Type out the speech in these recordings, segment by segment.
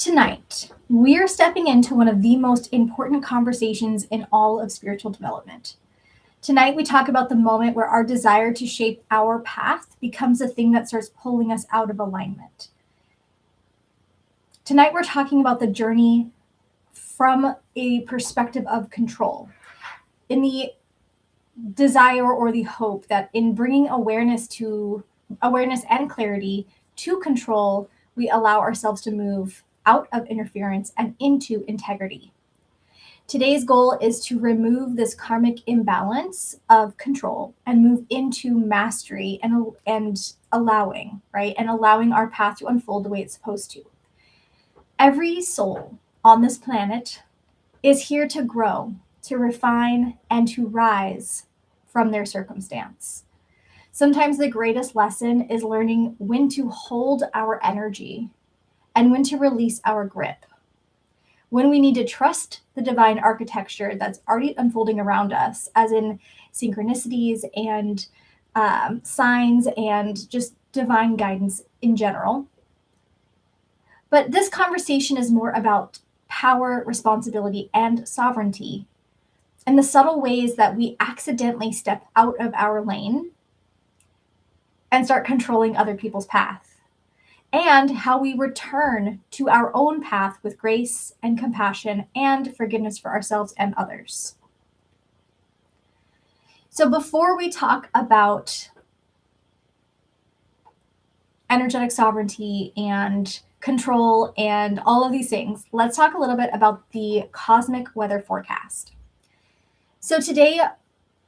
Tonight, we're stepping into one of the most important conversations in all of spiritual development. Tonight, we talk about the moment where our desire to shape our path becomes a thing that starts pulling us out of alignment. Tonight, we're talking about the journey from a perspective of control, in the desire or the hope that in bringing awareness and clarity to control, we allow ourselves to move out of interference and into integrity. Today's goal is to remove this karmic imbalance of control and move into mastery and allowing, right? And allowing our path to unfold the way it's supposed to. Every soul on this planet is here to grow, to refine, and to rise from their circumstance. Sometimes the greatest lesson is learning when to hold our energy and when to release our grip. When we need to trust the divine architecture that's already unfolding around us, as in synchronicities and signs and just divine guidance in general. But this conversation is more about power, responsibility, and sovereignty, and the subtle ways that we accidentally step out of our lane and start controlling other people's path, and how we return to our own path with grace and compassion and forgiveness for ourselves and others. So before we talk about energetic sovereignty and control and all of these things, let's talk a little bit about the cosmic weather forecast. So today,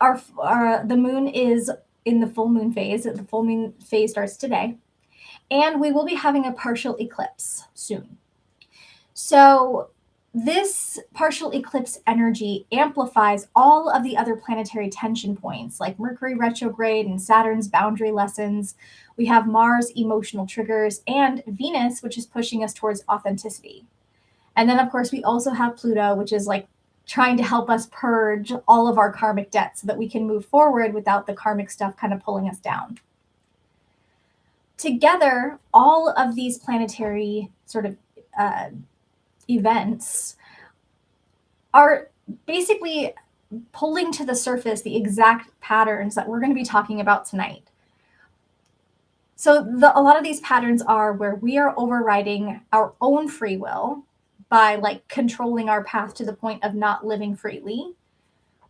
the moon is in the full moon phase. The full moon phase starts today, and we will be having a partial eclipse soon. So this partial eclipse energy amplifies all of the other planetary tension points like Mercury retrograde and Saturn's boundary lessons. We have Mars emotional triggers and Venus, which is pushing us towards authenticity. And then, of course, we also have Pluto, which is like trying to help us purge all of our karmic debt so that we can move forward without the karmic stuff kind of pulling us down. Together, all of these planetary sort of events are basically pulling to the surface the exact patterns that we're going to be talking about tonight. So a lot of these patterns are where we are overriding our own free will by like controlling our path to the point of not living freely,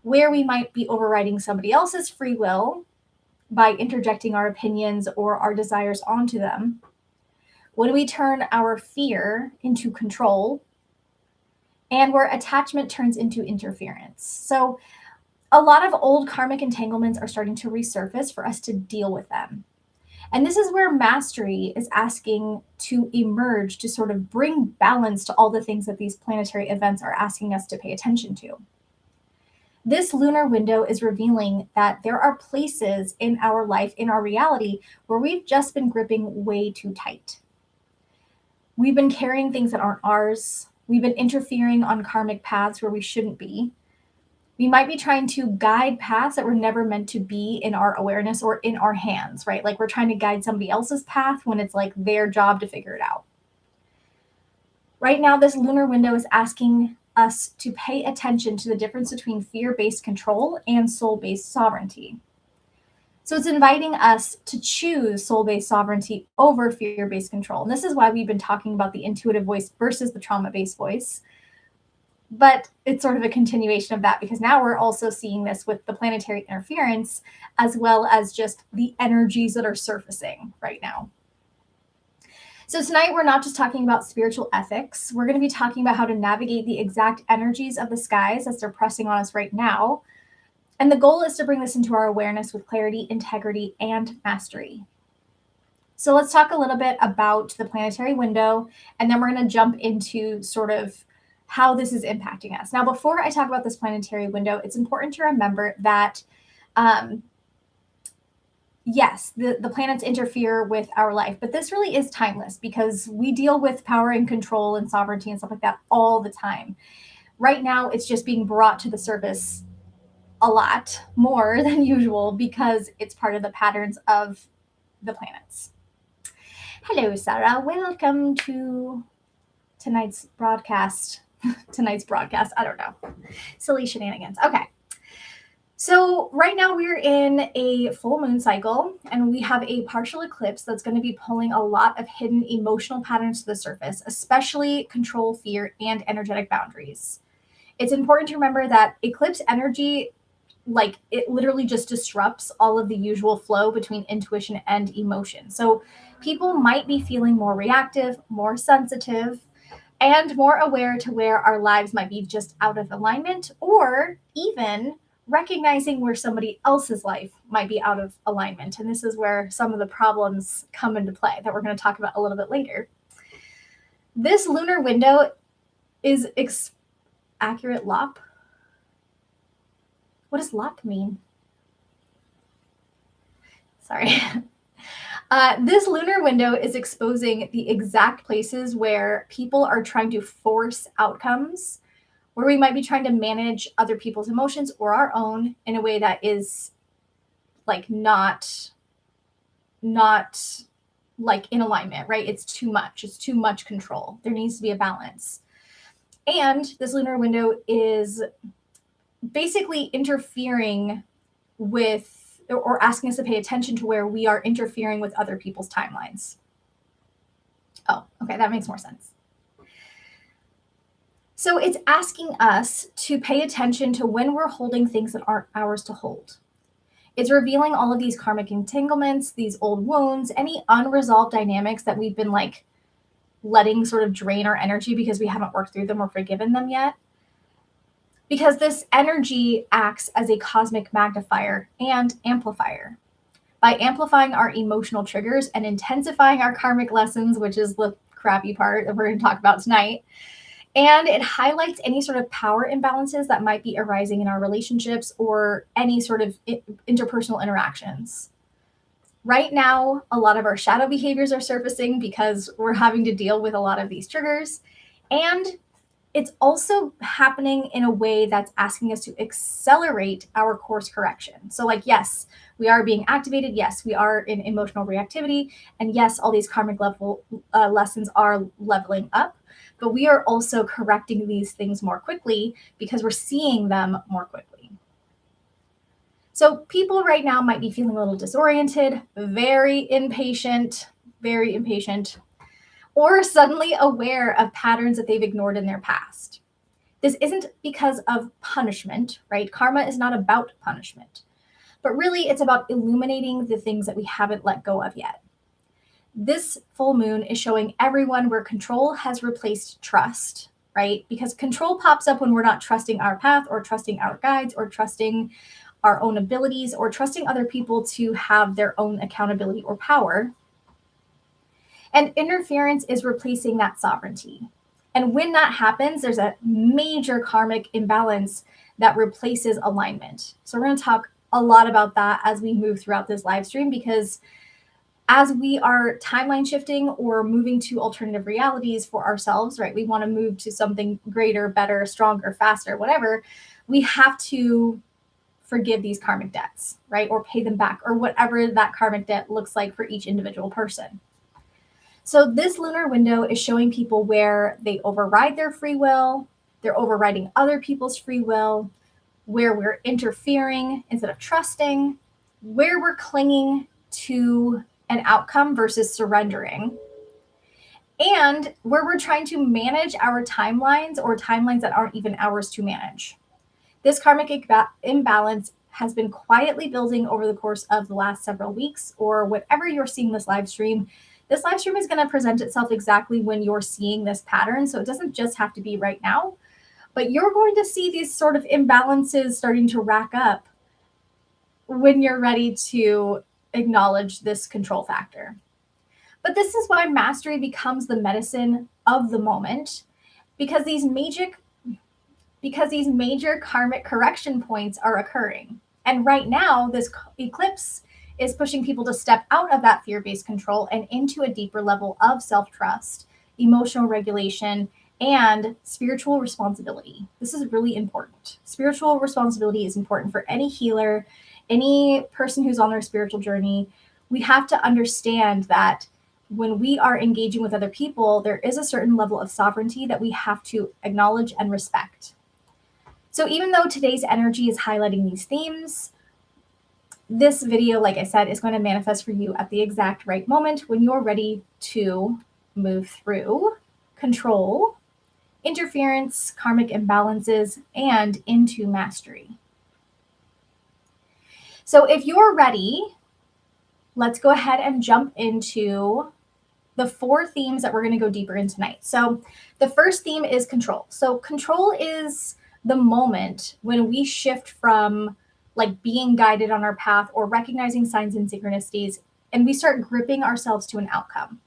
where we might be overriding somebody else's free will by interjecting our opinions or our desires onto them, when we turn our fear into control, and where attachment turns into interference. So a lot of old karmic entanglements are starting to resurface for us to deal with them. And this is where mastery is asking to emerge to sort of bring balance to all the things that these planetary events are asking us to pay attention to. This lunar window is revealing that there are places in our life, in our reality, where we've just been gripping way too tight. We've been carrying things that aren't ours. We've been interfering on karmic paths where we shouldn't be. We might be trying to guide paths that were never meant to be in our awareness or in our hands, right? Like we're trying to guide somebody else's path when it's like their job to figure it out. Right now, this lunar window is asking us to pay attention to the difference between fear-based control and soul-based sovereignty. So it's inviting us to choose soul-based sovereignty over fear-based control. And this is why we've been talking about the intuitive voice versus the trauma-based voice. But it's sort of a continuation of that because now we're also seeing this with the planetary interference as well as just the energies that are surfacing right now. So tonight, we're not just talking about spiritual ethics. We're going to be talking about how to navigate the exact energies of the skies as they're pressing on us right now. And the goal is to bring this into our awareness with clarity, integrity, and mastery. So let's talk a little bit about the planetary window, and then we're going to jump into sort of how this is impacting us. Now, before I talk about this planetary window, it's important to remember that, yes, the planets interfere with our life, but this really is timeless because we deal with power and control and sovereignty and stuff like that all the time. Right now, it's just being brought to the surface a lot more than usual because it's part of the patterns of the planets. Hello, Sarah. Welcome to tonight's broadcast. I don't know. Silly shenanigans. Okay. So right now we're in a full moon cycle, and we have a partial eclipse that's going to be pulling a lot of hidden emotional patterns to the surface, especially control, fear, and energetic boundaries. It's important to remember that eclipse energy, like, it literally just disrupts all of the usual flow between intuition and emotion. So people might be feeling more reactive, more sensitive, and more aware to where our lives might be just out of alignment, or even recognizing where somebody else's life might be out of alignment. And this is where some of the problems come into play that we're going to talk about a little bit later. This lunar window is accurate lop. What does lop mean? Sorry. This lunar window is exposing the exact places where people are trying to force outcomes, where we might be trying to manage other people's emotions or our own in a way that is like not like in alignment, right? It's too much. It's too much control. There needs to be a balance. And this lunar window is basically interfering with, or asking us to pay attention to where we are interfering with other people's timelines. Oh, okay, that makes more sense. So it's asking us to pay attention to when we're holding things that aren't ours to hold. It's revealing all of these karmic entanglements, these old wounds, any unresolved dynamics that we've been like letting sort of drain our energy because we haven't worked through them or forgiven them yet. Because this energy acts as a cosmic magnifier and amplifier. By amplifying our emotional triggers and intensifying our karmic lessons, which is the crappy part that we're going to talk about tonight. And it highlights any sort of power imbalances that might be arising in our relationships or any sort of interpersonal interactions. Right now, a lot of our shadow behaviors are surfacing because we're having to deal with a lot of these triggers. And it's also happening in a way that's asking us to accelerate our course correction. So like, yes, we are being activated. Yes, we are in emotional reactivity. And yes, all these karmic lessons are leveling up. But we are also correcting these things more quickly because we're seeing them more quickly. So people right now might be feeling a little disoriented, very impatient, or suddenly aware of patterns that they've ignored in their past. This isn't because of punishment, right? Karma is not about punishment, but really it's about illuminating the things that we haven't let go of yet. This full moon is showing everyone where control has replaced trust, right? Because control pops up when we're not trusting our path or trusting our guides or trusting our own abilities or trusting other people to have their own accountability or power. And interference is replacing that sovereignty. And when that happens, there's a major karmic imbalance that replaces alignment. So we're going to talk a lot about that as we move throughout this live stream, because as we are timeline shifting or moving to alternative realities for ourselves, right? We want to move to something greater, better, stronger, faster, whatever. We have to forgive these karmic debts, right? Or pay them back, or whatever that karmic debt looks like for each individual person. So this lunar window is showing people where they override their free will, they're overriding other people's free will, where we're interfering instead of trusting, where we're clinging to an outcome versus surrendering, and where we're trying to manage our timelines or timelines that aren't even ours to manage. This karmic imbalance has been quietly building over the course of the last several weeks, or whatever you're seeing this live stream. This live stream is going to present itself exactly when you're seeing this pattern. So it doesn't just have to be right now, but you're going to see these sort of imbalances starting to rack up when you're ready to acknowledge this control factor. But this is why mastery becomes the medicine of the moment, because these major karmic correction points are occurring. And right now, this eclipse is pushing people to step out of that fear-based control and into a deeper level of self-trust, emotional regulation, and spiritual responsibility. This is really important. Spiritual responsibility is important for any healer, any person who's on their spiritual journey. We have to understand that when we are engaging with other people, there is a certain level of sovereignty that we have to acknowledge and respect. So even though today's energy is highlighting these themes, this video, like I said, is going to manifest for you at the exact right moment when you're ready to move through control, interference, karmic imbalances, and into mastery. So if you're ready, let's go ahead and jump into the 4 themes that we're going to go deeper in tonight. So the first theme is control. So control is the moment when we shift from like being guided on our path or recognizing signs and synchronicities, and we start gripping ourselves to an outcome.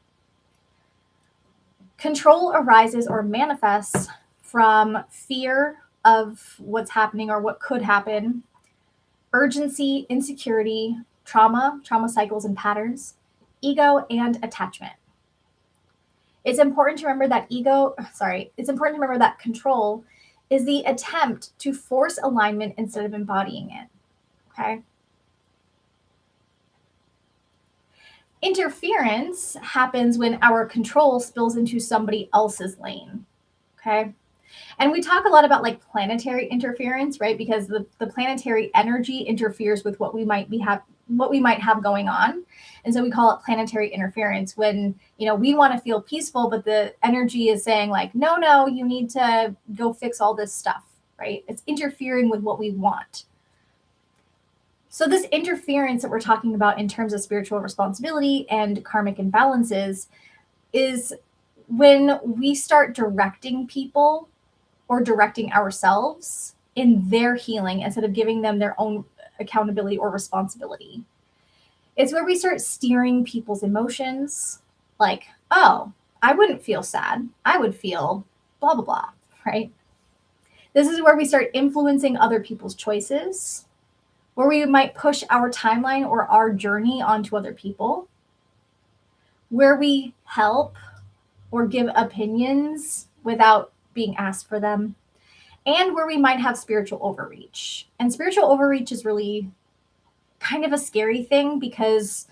Control arises or manifests from fear of what's happening or what could happen, urgency, insecurity, trauma cycles and patterns, ego, and attachment. It's important to remember that control is the attempt to force alignment instead of embodying it. Okay. Interference happens when our control spills into somebody else's lane. Okay. And we talk a lot about like planetary interference, right? Because the planetary energy interferes with what we might have going on. And so we call it planetary interference when, we want to feel peaceful, but the energy is saying like, no, you need to go fix all this stuff, right? It's interfering with what we want. So this interference that we're talking about in terms of spiritual responsibility and karmic imbalances is when we start directing people or directing ourselves in their healing instead of giving them their own accountability or responsibility. It's where we start steering people's emotions, like, oh, I wouldn't feel sad. I would feel blah, blah, blah, right? This is where we start influencing other people's choices, where we might push our timeline or our journey onto other people, where we help or give opinions without being asked for them, and where we might have spiritual overreach. And spiritual overreach is really kind of a scary thing because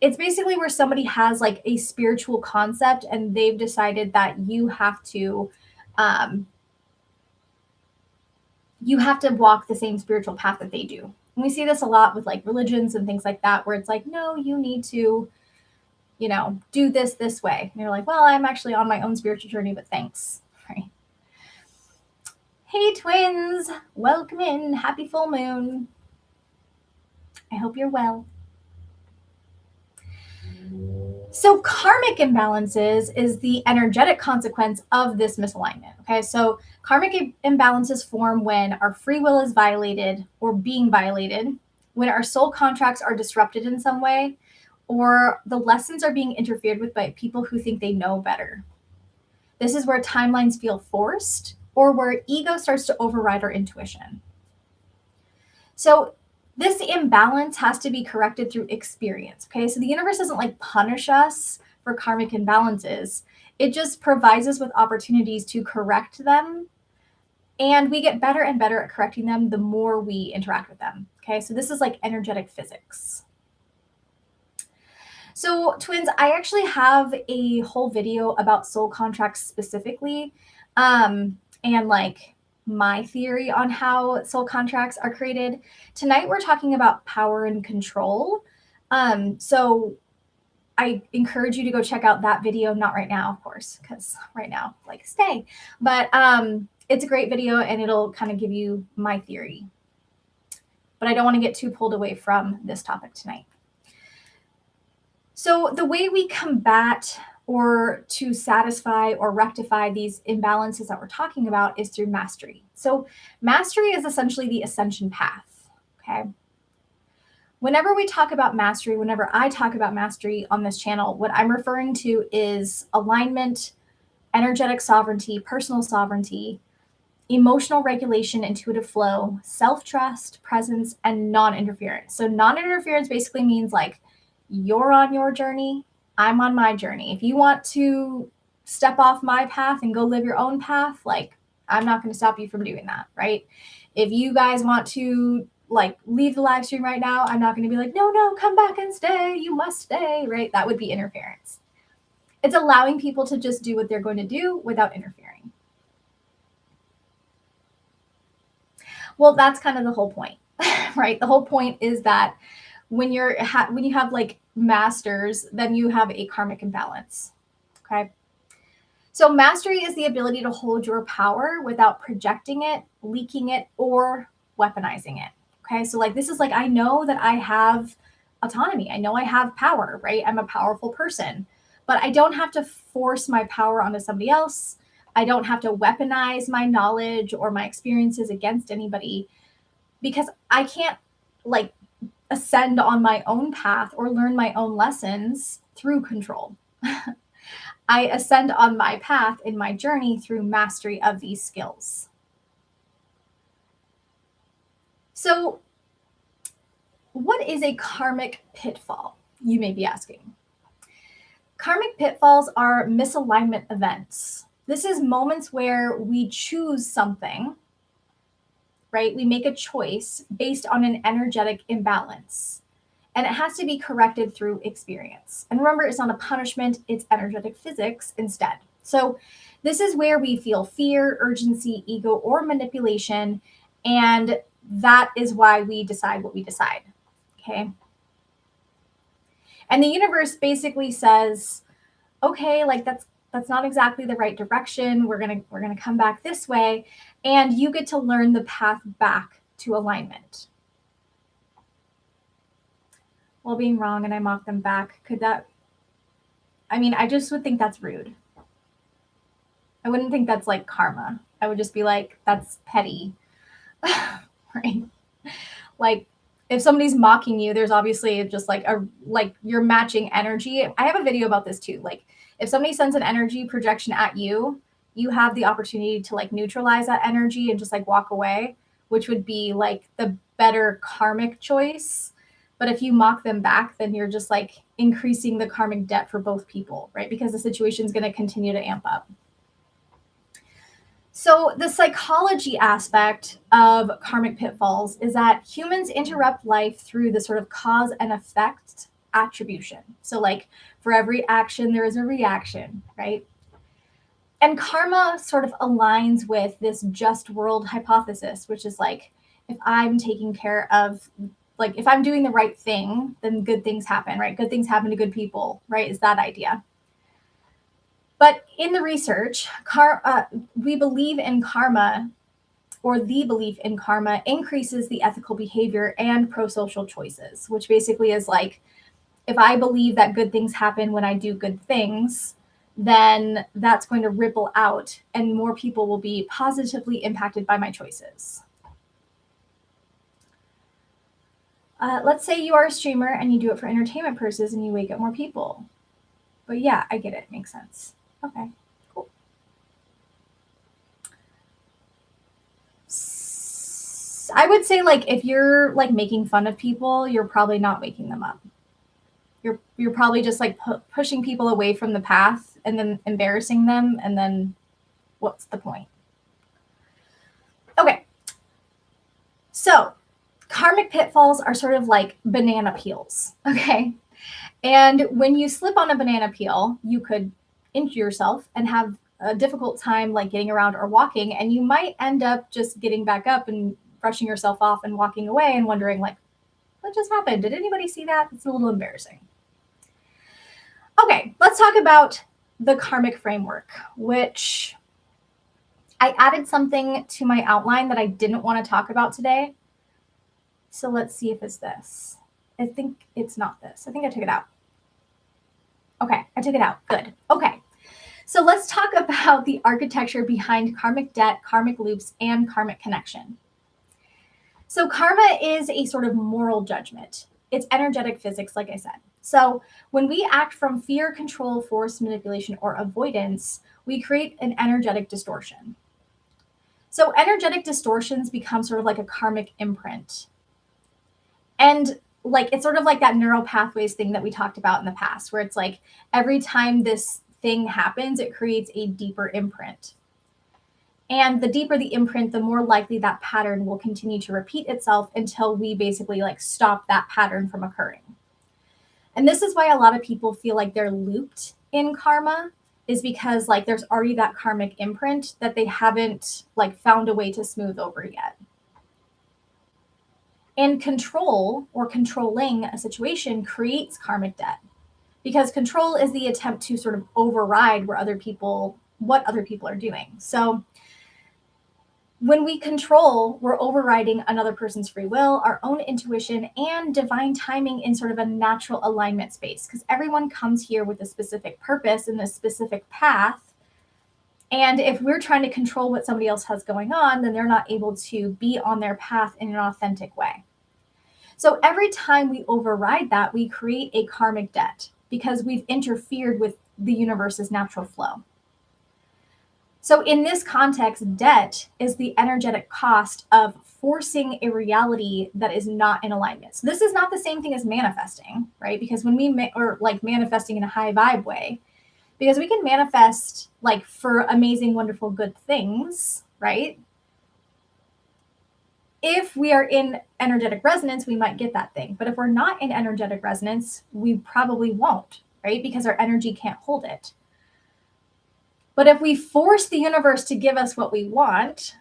it's basically where somebody has like a spiritual concept and they've decided that you have to walk the same spiritual path that they do. And we see this a lot with like religions and things like that, where it's like, no, you need to, do this way. And you're like, well, I'm actually on my own spiritual journey, but thanks. Right. Hey twins, welcome in. Happy full moon. I hope you're well. So karmic imbalances is the energetic consequence of this misalignment. Okay, so karmic imbalances form when our free will is violated or being violated, when our soul contracts are disrupted in some way, or the lessons are being interfered with by people who think they know better. This is where timelines feel forced or where ego starts to override our intuition. So this imbalance has to be corrected through experience. Okay, so the universe doesn't like punish us for karmic imbalances. It just provides us with opportunities to correct them. And we get better and better at correcting them the more we interact with them. Okay, so this is like energetic physics. So twins, I actually have a whole video about soul contracts specifically, and like my theory on how soul contracts are created. Tonight we're talking about power and control. So I encourage you to go check out that video, not right now, of course, because right now, like, stay. But it's a great video and it'll kind of give you my theory. But I don't want to get too pulled away from this topic tonight. So the way we combat or to satisfy or rectify these imbalances that we're talking about is through mastery. So mastery is essentially the ascension path, okay? Whenever we talk about mastery, whenever I talk about mastery on this channel, what I'm referring to is alignment, energetic sovereignty, personal sovereignty, emotional regulation, intuitive flow, self-trust, presence, and non-interference. So non-interference basically means like you're on your journey, I'm on my journey. If you want to step off my path and go live your own path, like I'm not going to stop you from doing that, right? If you guys want to like leave the live stream right now, I'm not going to be like, no, come back and stay. You must stay, right? That would be interference. It's allowing people to just do what they're going to do without interfering. Well, that's kind of the whole point, right? The whole point is that when you have like masters, then you have a karmic imbalance. Okay. So mastery is the ability to hold your power without projecting it, leaking it, or weaponizing it. Okay. So like, this is like, I know that I have autonomy. I know I have power, right? I'm a powerful person, but I don't have to force my power onto somebody else. I don't have to weaponize my knowledge or my experiences against anybody, because I can't like ascend on my own path or learn my own lessons through control. I ascend on my path in my journey through mastery of these skills. So, what is a karmic pitfall? You may be asking. Karmic pitfalls are misalignment events. This is moments where we choose something, right? We make a choice based on an energetic imbalance, and it has to be corrected through experience. And remember, it's not a punishment, it's energetic physics instead. So this is where we feel fear, urgency, ego, or manipulation, and that is why we decide what we decide, okay? And the universe basically says, okay, like that's not exactly the right direction. We're gonna come back this way, and you get to learn the path back to alignment. While being wrong, and I mock them back. Could that? I mean, I just would think that's rude. I wouldn't think that's like karma. I would just be like, that's petty, right? Like, if somebody's mocking you, there's obviously just like you're matching energy. I have a video about this too. Like, if somebody sends an energy projection at you, you have the opportunity to like neutralize that energy and just like walk away, which would be like the better karmic choice. But if you mock them back, then you're just like increasing the karmic debt for both people, right? Because the situation is going to continue to amp up. So the psychology aspect of karmic pitfalls is that humans interrupt life through the sort of cause and effect attribution. So like for every action, there is a reaction, right? And karma sort of aligns with this just world hypothesis, which is like, if I'm taking care of, like if I'm doing the right thing, then good things happen, right? Good things happen to good people, right? Is that idea. But in the research, we believe in karma, or the belief in karma increases the ethical behavior and pro-social choices, which basically is like, if I believe that good things happen when I do good things, then that's going to ripple out and more people will be positively impacted by my choices. Let's say you are a streamer and you do it for entertainment purposes and you wake up more people. But yeah, I get it. Makes sense. Okay, cool. I would say like if you're like making fun of people, you're probably not waking them up. You're probably just like pushing people away from the path and then embarrassing them, and then what's the point? Okay. So, karmic pitfalls are sort of like banana peels, okay? And when you slip on a banana peel, you could injure yourself and have a difficult time like getting around or walking, and you might end up just getting back up and brushing yourself off and walking away and wondering like, what just happened? Did anybody see that? It's a little embarrassing. Okay, let's talk about the karmic framework, which I added something to my outline that I didn't want to talk about today. So let's see if it's this. I think it's not this. I think I took it out. Okay, I took it out. Good. Okay. So let's talk about the architecture behind karmic debt, karmic loops, and karmic connection. So karma is a sort of moral judgment. It's energetic physics, like I said. So when we act from fear, control, force, manipulation, or avoidance, we create an energetic distortion. So energetic distortions become sort of like a karmic imprint. And like, it's sort of like that neural pathways thing that we talked about in the past, where it's like every time this thing happens, it creates a deeper imprint. And the deeper the imprint, the more likely that pattern will continue to repeat itself until we basically like stop that pattern from occurring. And this is why a lot of people feel like they're looped in karma, is because like there's already that karmic imprint that they haven't like found a way to smooth over yet. And control or controlling a situation creates karmic debt, because control is the attempt to sort of override what other people are doing. So when we control, we're overriding another person's free will, our own intuition, and divine timing in sort of a natural alignment space, because everyone comes here with a specific purpose and a specific path. And if we're trying to control what somebody else has going on, then they're not able to be on their path in an authentic way. So every time we override that, we create a karmic debt because we've interfered with the universe's natural flow. So in this context, debt is the energetic cost of forcing a reality that is not in alignment. So this is not the same thing as manifesting, right? Because when we or like manifesting in a high vibe way, because we can manifest like for amazing, wonderful, good things, right? If we are in energetic resonance, we might get that thing. But if we're not in energetic resonance, we probably won't, right? Because our energy can't hold it. But if we force the universe to give us what we want,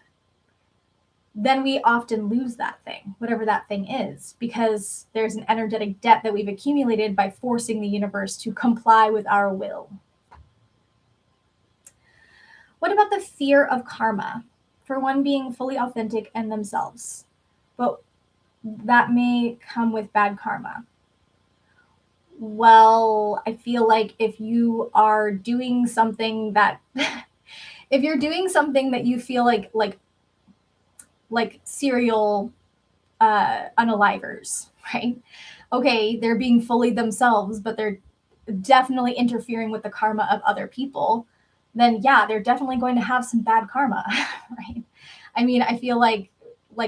then we often lose that thing, whatever that thing is, because there's an energetic debt that we've accumulated by forcing the universe to comply with our will. What about the fear of karma? For one being fully authentic and themselves, but that may come with bad karma. Well, I feel like if you are doing something that if you're doing something that you feel like serial unalivers, right? Okay, they're being fully themselves, but they're definitely interfering with the karma of other people, then yeah, they're definitely going to have some bad karma, right? I mean, I feel like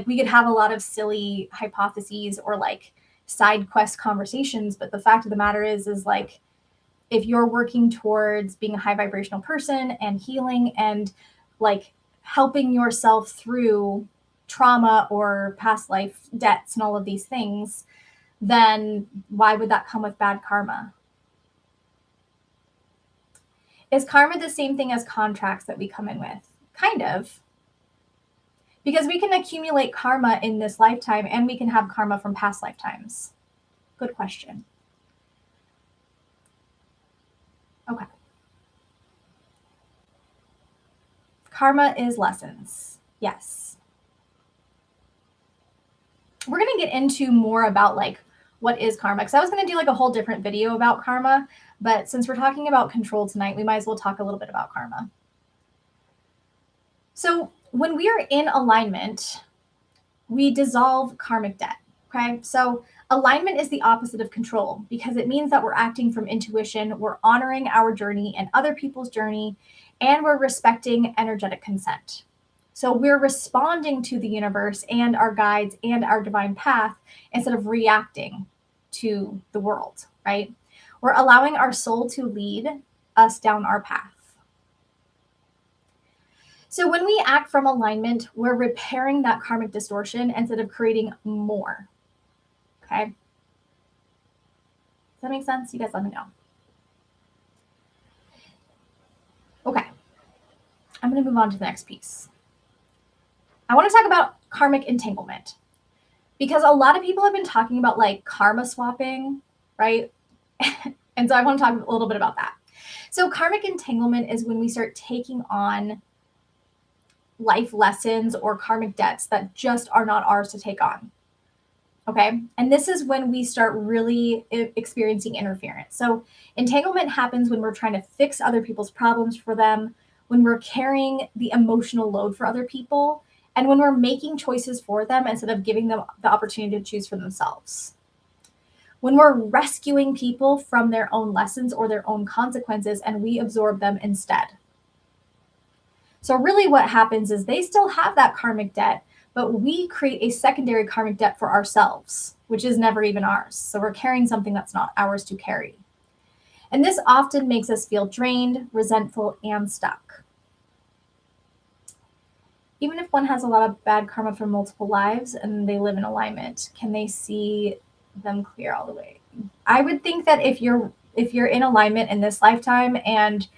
we could have a lot of silly hypotheses or like side quest conversations, but the fact of the matter is like if you're working towards being a high vibrational person and healing and like helping yourself through trauma or past life debts and all of these things, then why would that come with bad karma? Is karma the same thing as contracts that we come in with? Kind of. Because we can accumulate karma in this lifetime and we can have karma from past lifetimes. Good question. Okay. Karma is lessons. Yes. We're going to get into more about like what is karma, because I was going to do like a whole different video about karma, but since we're talking about control tonight, we might as well talk a little bit about karma. So when we are in alignment, we dissolve karmic debt. Okay. So alignment is the opposite of control because it means that we're acting from intuition, we're honoring our journey and other people's journey, and we're respecting energetic consent. So we're responding to the universe and our guides and our divine path instead of reacting to the world, right? We're allowing our soul to lead us down our path. So when we act from alignment, we're repairing that karmic distortion instead of creating more. Okay. Does that make sense? You guys let me know. Okay. I'm going to move on to the next piece. I want to talk about karmic entanglement because a lot of people have been talking about like karma swapping, right? And so I want to talk a little bit about that. So karmic entanglement is when we start taking on life lessons or karmic debts that just are not ours to take on. Okay. And this is when we start really experiencing interference. So entanglement happens when we're trying to fix other people's problems for them, when we're carrying the emotional load for other people, and when we're making choices for them instead of giving them the opportunity to choose for themselves. When we're rescuing people from their own lessons or their own consequences and we absorb them instead. So really what happens is they still have that karmic debt, but we create a secondary karmic debt for ourselves, which is never even ours. So we're carrying something that's not ours to carry. And this often makes us feel drained, resentful, and stuck. even if one has a lot of bad karma from multiple lives and they live in alignment, can they see them clear all the way? I would think that if you're in alignment in this lifetime and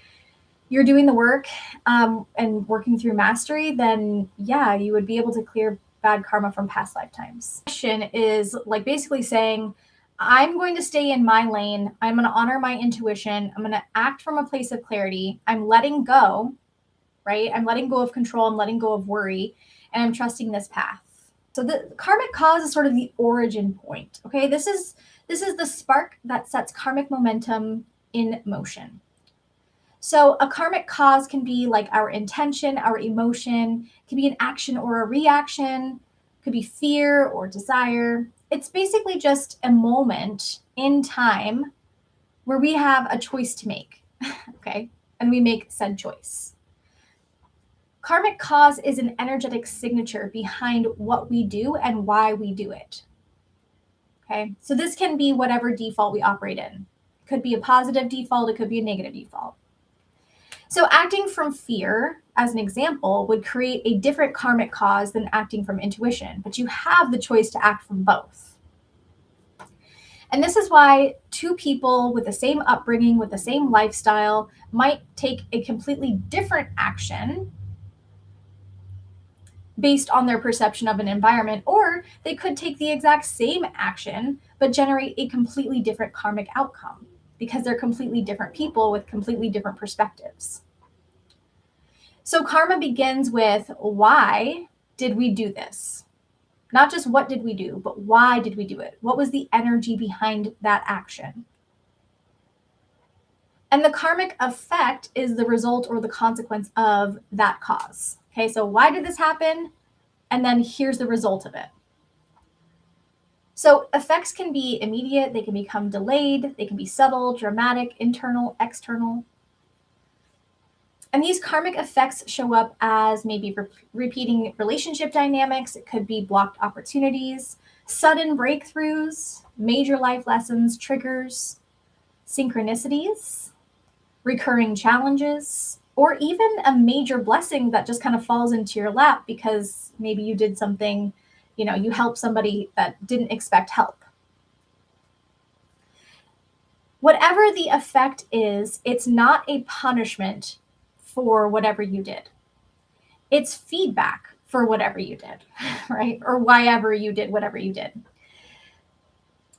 you're doing the work and working through mastery, then yeah, you would be able to clear bad karma from past lifetimes. The question is like basically saying, I'm going to stay in my lane. I'm going to honor my intuition. I'm going to act from a place of clarity. I'm letting go, right? I'm letting go of control. I'm letting go of worry, and I'm trusting this path. So the karmic cause is sort of the origin point. Okay, this is the spark that sets karmic momentum in motion. So a karmic cause can be like our intention, our emotion, it can be an action or a reaction, it could be fear or desire. It's basically just a moment in time where we have a choice to make, okay? And we make said choice. Karmic cause is an energetic signature behind what we do and why we do it. Okay, so this can be whatever default we operate in. It could be a positive default, it could be a negative default. So acting from fear, as an example, would create a different karmic cause than acting from intuition, but you have the choice to act from both. And this is why two people with the same upbringing, with the same lifestyle, might take a completely different action based on their perception of an environment, or they could take the exact same action, but generate a completely different karmic outcome because they're completely different people with completely different perspectives. So karma begins with, why did we do this? Not just what did we do, but why did we do it? What was the energy behind that action? And the karmic effect is the result or the consequence of that cause. Okay, so why did this happen? And then here's the result of it. So effects can be immediate, they can become delayed, they can be subtle, dramatic, internal, external. And these karmic effects show up as maybe repeating relationship dynamics. It could be blocked opportunities, sudden breakthroughs, major life lessons, triggers, synchronicities, recurring challenges, or even a major blessing that just kind of falls into your lap because maybe you did something, you helped somebody that didn't expect help. Whatever the effect is, it's not a punishment for whatever you did. It's feedback for whatever you did, right? Or why ever you did whatever you did.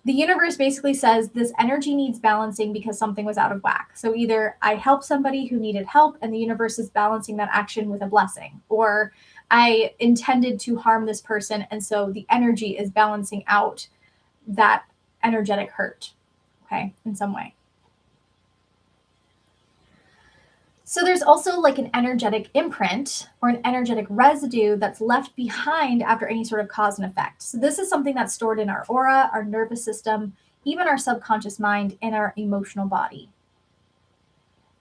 The universe basically says this energy needs balancing because something was out of whack. So either I helped somebody who needed help and the universe is balancing that action with a blessing, or I intended to harm this person and so the energy is balancing out that energetic hurt, okay, in some way. So there's also like an energetic imprint or an energetic residue that's left behind after any sort of cause and effect. So this is something that's stored in our aura, our nervous system, even our subconscious mind, and our emotional body.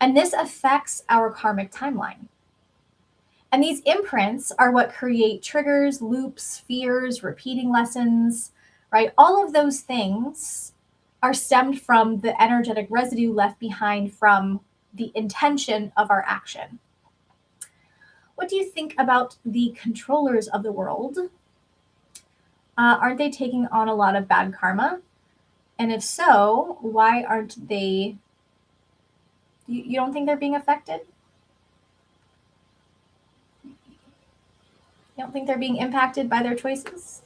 And this affects our karmic timeline. And these imprints are what create triggers, loops, fears, repeating lessons, right? All of those things are stemmed from the energetic residue left behind from the intention of our action. What do you think about the controllers of the world? Aren't they taking on a lot of bad karma? And if so, why aren't they? You don't think they're being affected? You don't think they're being impacted by their choices?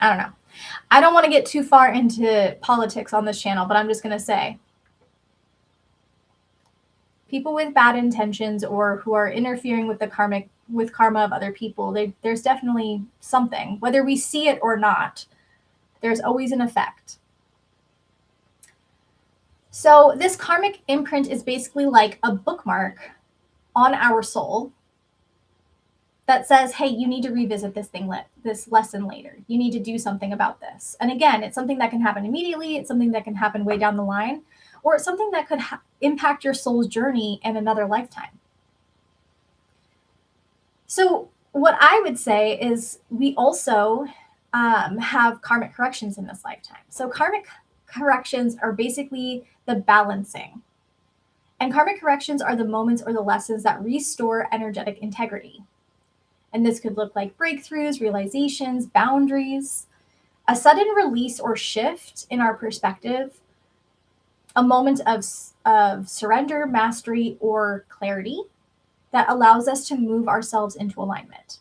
I don't know. I don't want to get too far into politics on this channel, but I'm just going to say, people with bad intentions or who are interfering with the karma of other people, there's definitely something. Whether we see it or not, there's always an effect. So this karmic imprint is basically like a bookmark on our soul that says, hey, you need to revisit this lesson later. You need to do something about this. And again, it's something that can happen immediately. It's something that can happen way down the line, or it's something that could impact your soul's journey in another lifetime. So what I would say is we also have karmic corrections in this lifetime. So karmic corrections are basically the balancing. And karmic corrections are the moments or the lessons that restore energetic integrity. And this could look like breakthroughs, realizations, boundaries, a sudden release or shift in our perspective, a moment of surrender, mastery, or clarity that allows us to move ourselves into alignment.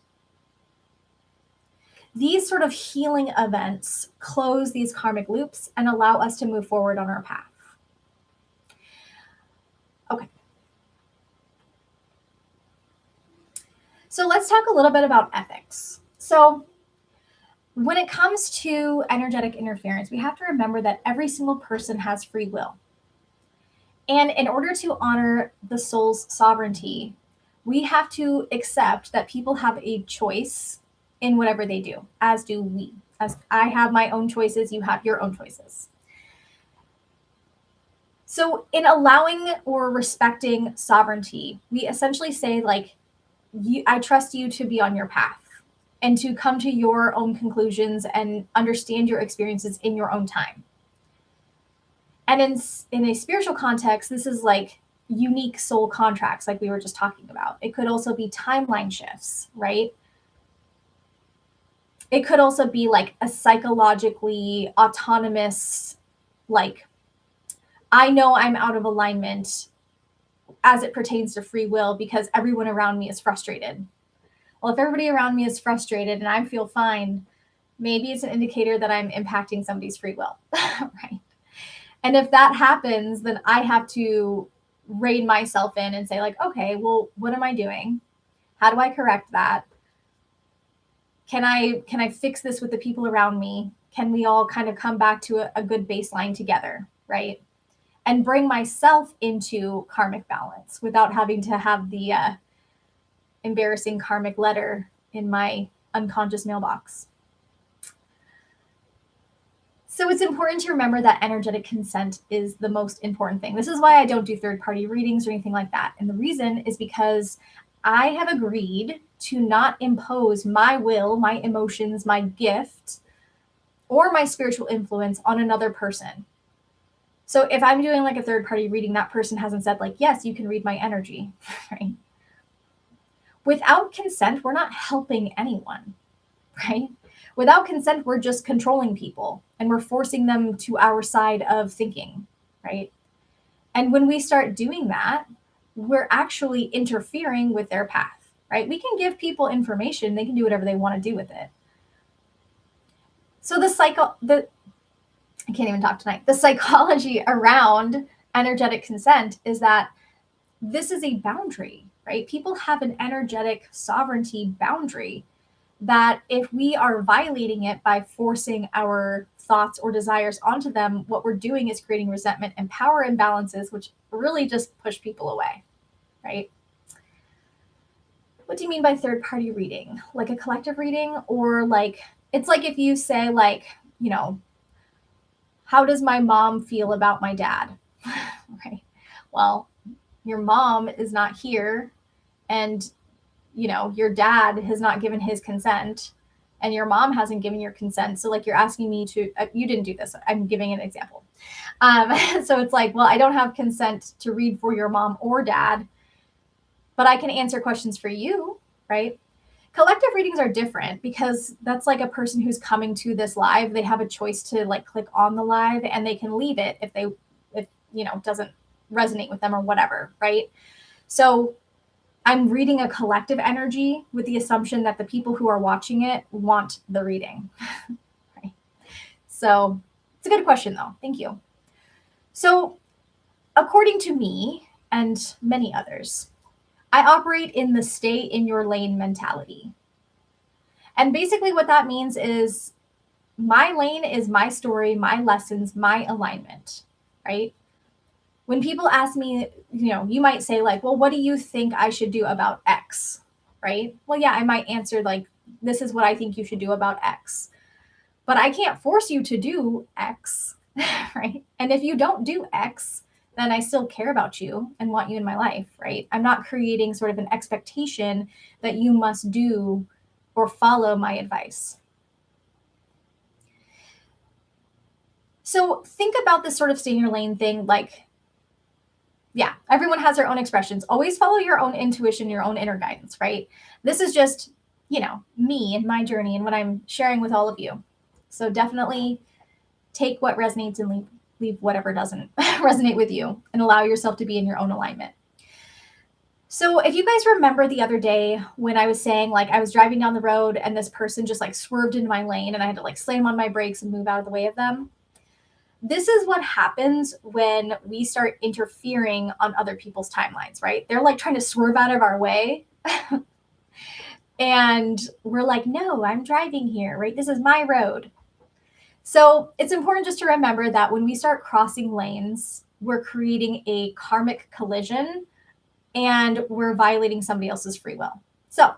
These sort of healing events close these karmic loops and allow us to move forward on our path. Okay. So let's talk a little bit about ethics. So when it comes to energetic interference, we have to remember that every single person has free will. And in order to honor the soul's sovereignty, we have to accept that people have a choice in whatever they do, as do we. As I have my own choices, you have your own choices. So in allowing or respecting sovereignty, we essentially say, like, I trust you to be on your path and to come to your own conclusions and understand your experiences in your own time. And in a spiritual context, this is like unique soul contracts, like we were just talking about. It could also be timeline shifts, right? It could also be like a psychologically autonomous, like, I know I'm out of alignment as it pertains to free will because everyone around me is frustrated. Well, if everybody around me is frustrated and I feel fine, maybe it's an indicator that I'm impacting somebody's free will, right? And if that happens, then I have to rein myself in and say, like, okay, well, what am I doing? How do I correct that? Can I fix this with the people around me? Can we all kind of come back to a good baseline together, right? And bring myself into karmic balance without having to have the embarrassing karmic letter in my unconscious mailbox. So it's important to remember that energetic consent is the most important thing. This is why I don't do third-party readings or anything like that. And the reason is because I have agreed to not impose my will, my emotions, my gift, or my spiritual influence on another person. So if I'm doing like a third-party reading, that person hasn't said, like, yes, you can read my energy, right? Without consent, we're not helping anyone, right? Without consent, we're just controlling people and we're forcing them to our side of thinking, right? And when we start doing that, we're actually interfering with their path, right? We can give people information, they can do whatever they want to do with it. So I can't even talk tonight. The psychology around energetic consent is that this is a boundary, right? People have an energetic sovereignty boundary that if we are violating it by forcing our thoughts or desires onto them, what we're doing is creating resentment and power imbalances, which really just push people away, right? What do you mean by third-party reading? Like a collective reading? Or like, it's like if you say, like, you know, how does my mom feel about my dad? Right? Well, your mom is not here and you know, your dad has not given his consent and your mom hasn't given your consent. So like you're asking me to, you didn't do this. I'm giving an example. So it's like, well, I don't have consent to read for your mom or dad, but I can answer questions for you, right? Collective readings are different because that's like a person who's coming to this live. They have a choice to like click on the live and they can leave it if you know, doesn't resonate with them or whatever, right? So I'm reading a collective energy with the assumption that the people who are watching it want the reading. Right? So it's a good question though. Thank you. So according to me and many others, I operate in the stay in your lane mentality. And basically what that means is my lane is my story, my lessons, my alignment, right? When people ask me, you know, you might say like, well, what do you think I should do about X? Right? Well, yeah, I might answer like, this is what I think you should do about X. But I can't force you to do X, right? And if you don't do X, then I still care about you and want you in my life, right? I'm not creating sort of an expectation that you must do or follow my advice. So think about this sort of stay in your lane thing like, Yeah, everyone has their own expressions. Always follow your own intuition, your own inner guidance, right? This is just, me and my journey and what I'm sharing with all of you. So definitely take what resonates and leave whatever doesn't resonate with you, and allow yourself to be in your own alignment. So if you guys remember the other day when I was saying, like, I was driving down the road and this person just like swerved into my lane and I had to like slam on my brakes and move out of the way of them. This is what happens when we start interfering on other people's timelines, right? They're like trying to swerve out of our way. And we're like, no, I'm driving here, right? This is my road. So it's important just to remember that when we start crossing lanes, we're creating a karmic collision and we're violating somebody else's free will. So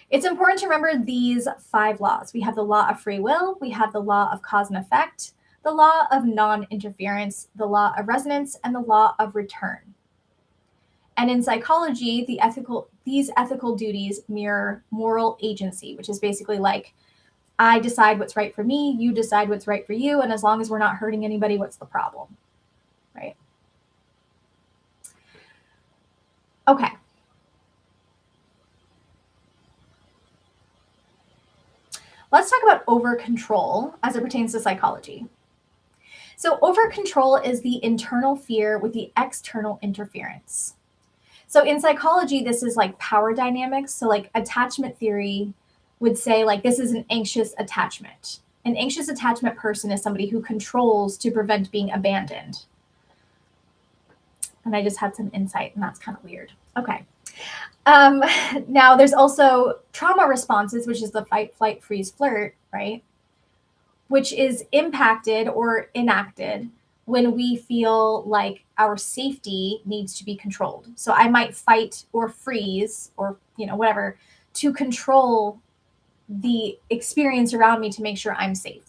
it's important to remember these 5 laws. We have the law of free will, we have the law of cause and effect, the law of non-interference, the law of resonance, and the law of return. And in psychology, these ethical duties mirror moral agency, which is basically like, I decide what's right for me, you decide what's right for you, and as long as we're not hurting anybody, what's the problem, right? Okay. Let's talk about over control as it pertains to psychology. So over control is the internal fear with the external interference. So in psychology, this is like power dynamics. So like attachment theory would say, like, this is an anxious attachment. An anxious attachment person is somebody who controls to prevent being abandoned. And I just had some insight, and that's kind of weird. Okay. Now there's also trauma responses, which is the fight, flight, freeze, flirt, right? Which is impacted or enacted when we feel like our safety needs to be controlled. So I might fight or freeze or, whatever, to control the experience around me to make sure I'm safe.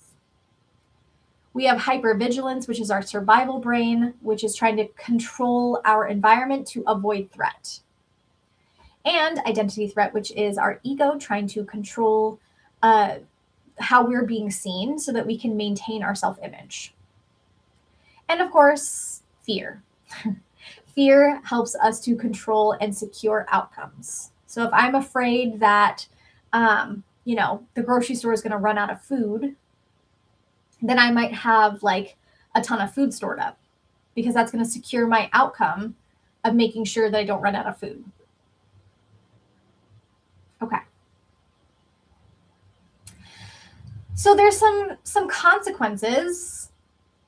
We have hypervigilance, which is our survival brain, which is trying to control our environment to avoid threat. And identity threat, which is our ego trying to control how we're being seen so that we can maintain our self-image. And of course, fear. Fear helps us to control and secure outcomes. So if I'm afraid that, the grocery store is going to run out of food, then I might have like a ton of food stored up, because that's going to secure my outcome of making sure that I don't run out of food. Okay. So there's some consequences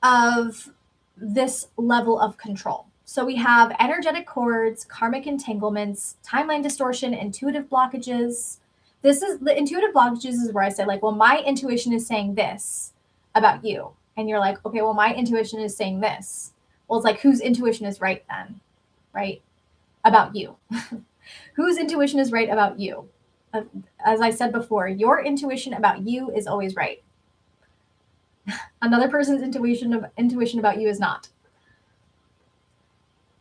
of this level of control. So we have energetic cords, karmic entanglements, timeline distortion, intuitive blockages. The intuitive blockages is where I say, like, well, my intuition is saying this about you. And you're like, okay, well, my intuition is saying this. Well, it's like, whose intuition is right then, right? About you. Whose intuition is right about you? As I said before, your intuition about you is always right. Another person's intuition about you is not.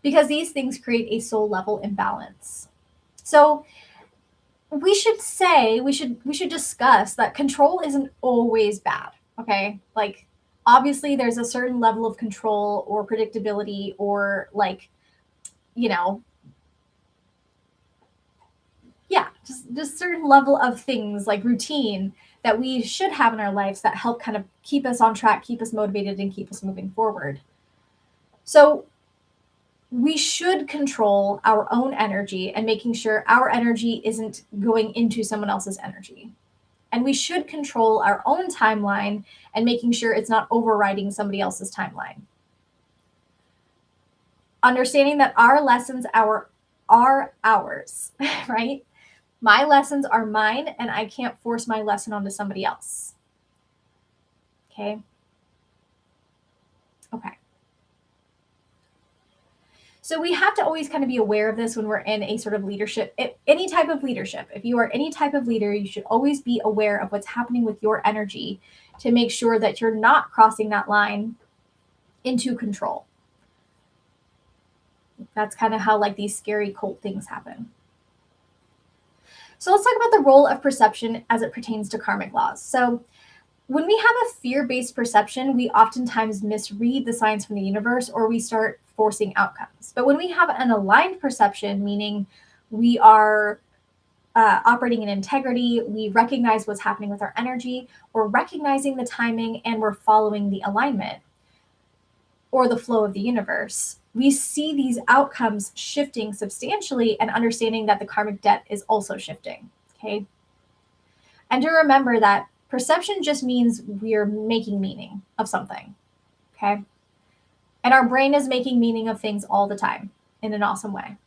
Because these things create a soul level imbalance. So we should discuss that control isn't always bad, okay? Like, obviously there's a certain level of control or predictability or like, just certain level of things like routine that we should have in our lives that help kind of keep us on track, keep us motivated, and keep us moving forward. So we should control our own energy and making sure our energy isn't going into someone else's energy. And we should control our own timeline and making sure it's not overriding somebody else's timeline. Understanding that our lessons are ours, right? My lessons are mine, and I can't force my lesson onto somebody else. Okay? Okay. So we have to always kind of be aware of this when we're in a sort of leadership, any type of leadership. If you are any type of leader, you should always be aware of what's happening with your energy to make sure that you're not crossing that line into control. That's kind of how like these scary cult things happen. So let's talk about the role of perception as it pertains to karmic laws. So when we have a fear-based perception, we oftentimes misread the signs from the universe, or we start forcing outcomes. But when we have an aligned perception, meaning we are operating in integrity, we recognize what's happening with our energy, we're recognizing the timing, and we're following the alignment or the flow of the universe, we see these outcomes shifting substantially and understanding that the karmic debt is also shifting. Okay. And to remember that perception just means we're making meaning of something. Okay. And our brain is making meaning of things all the time in an awesome way.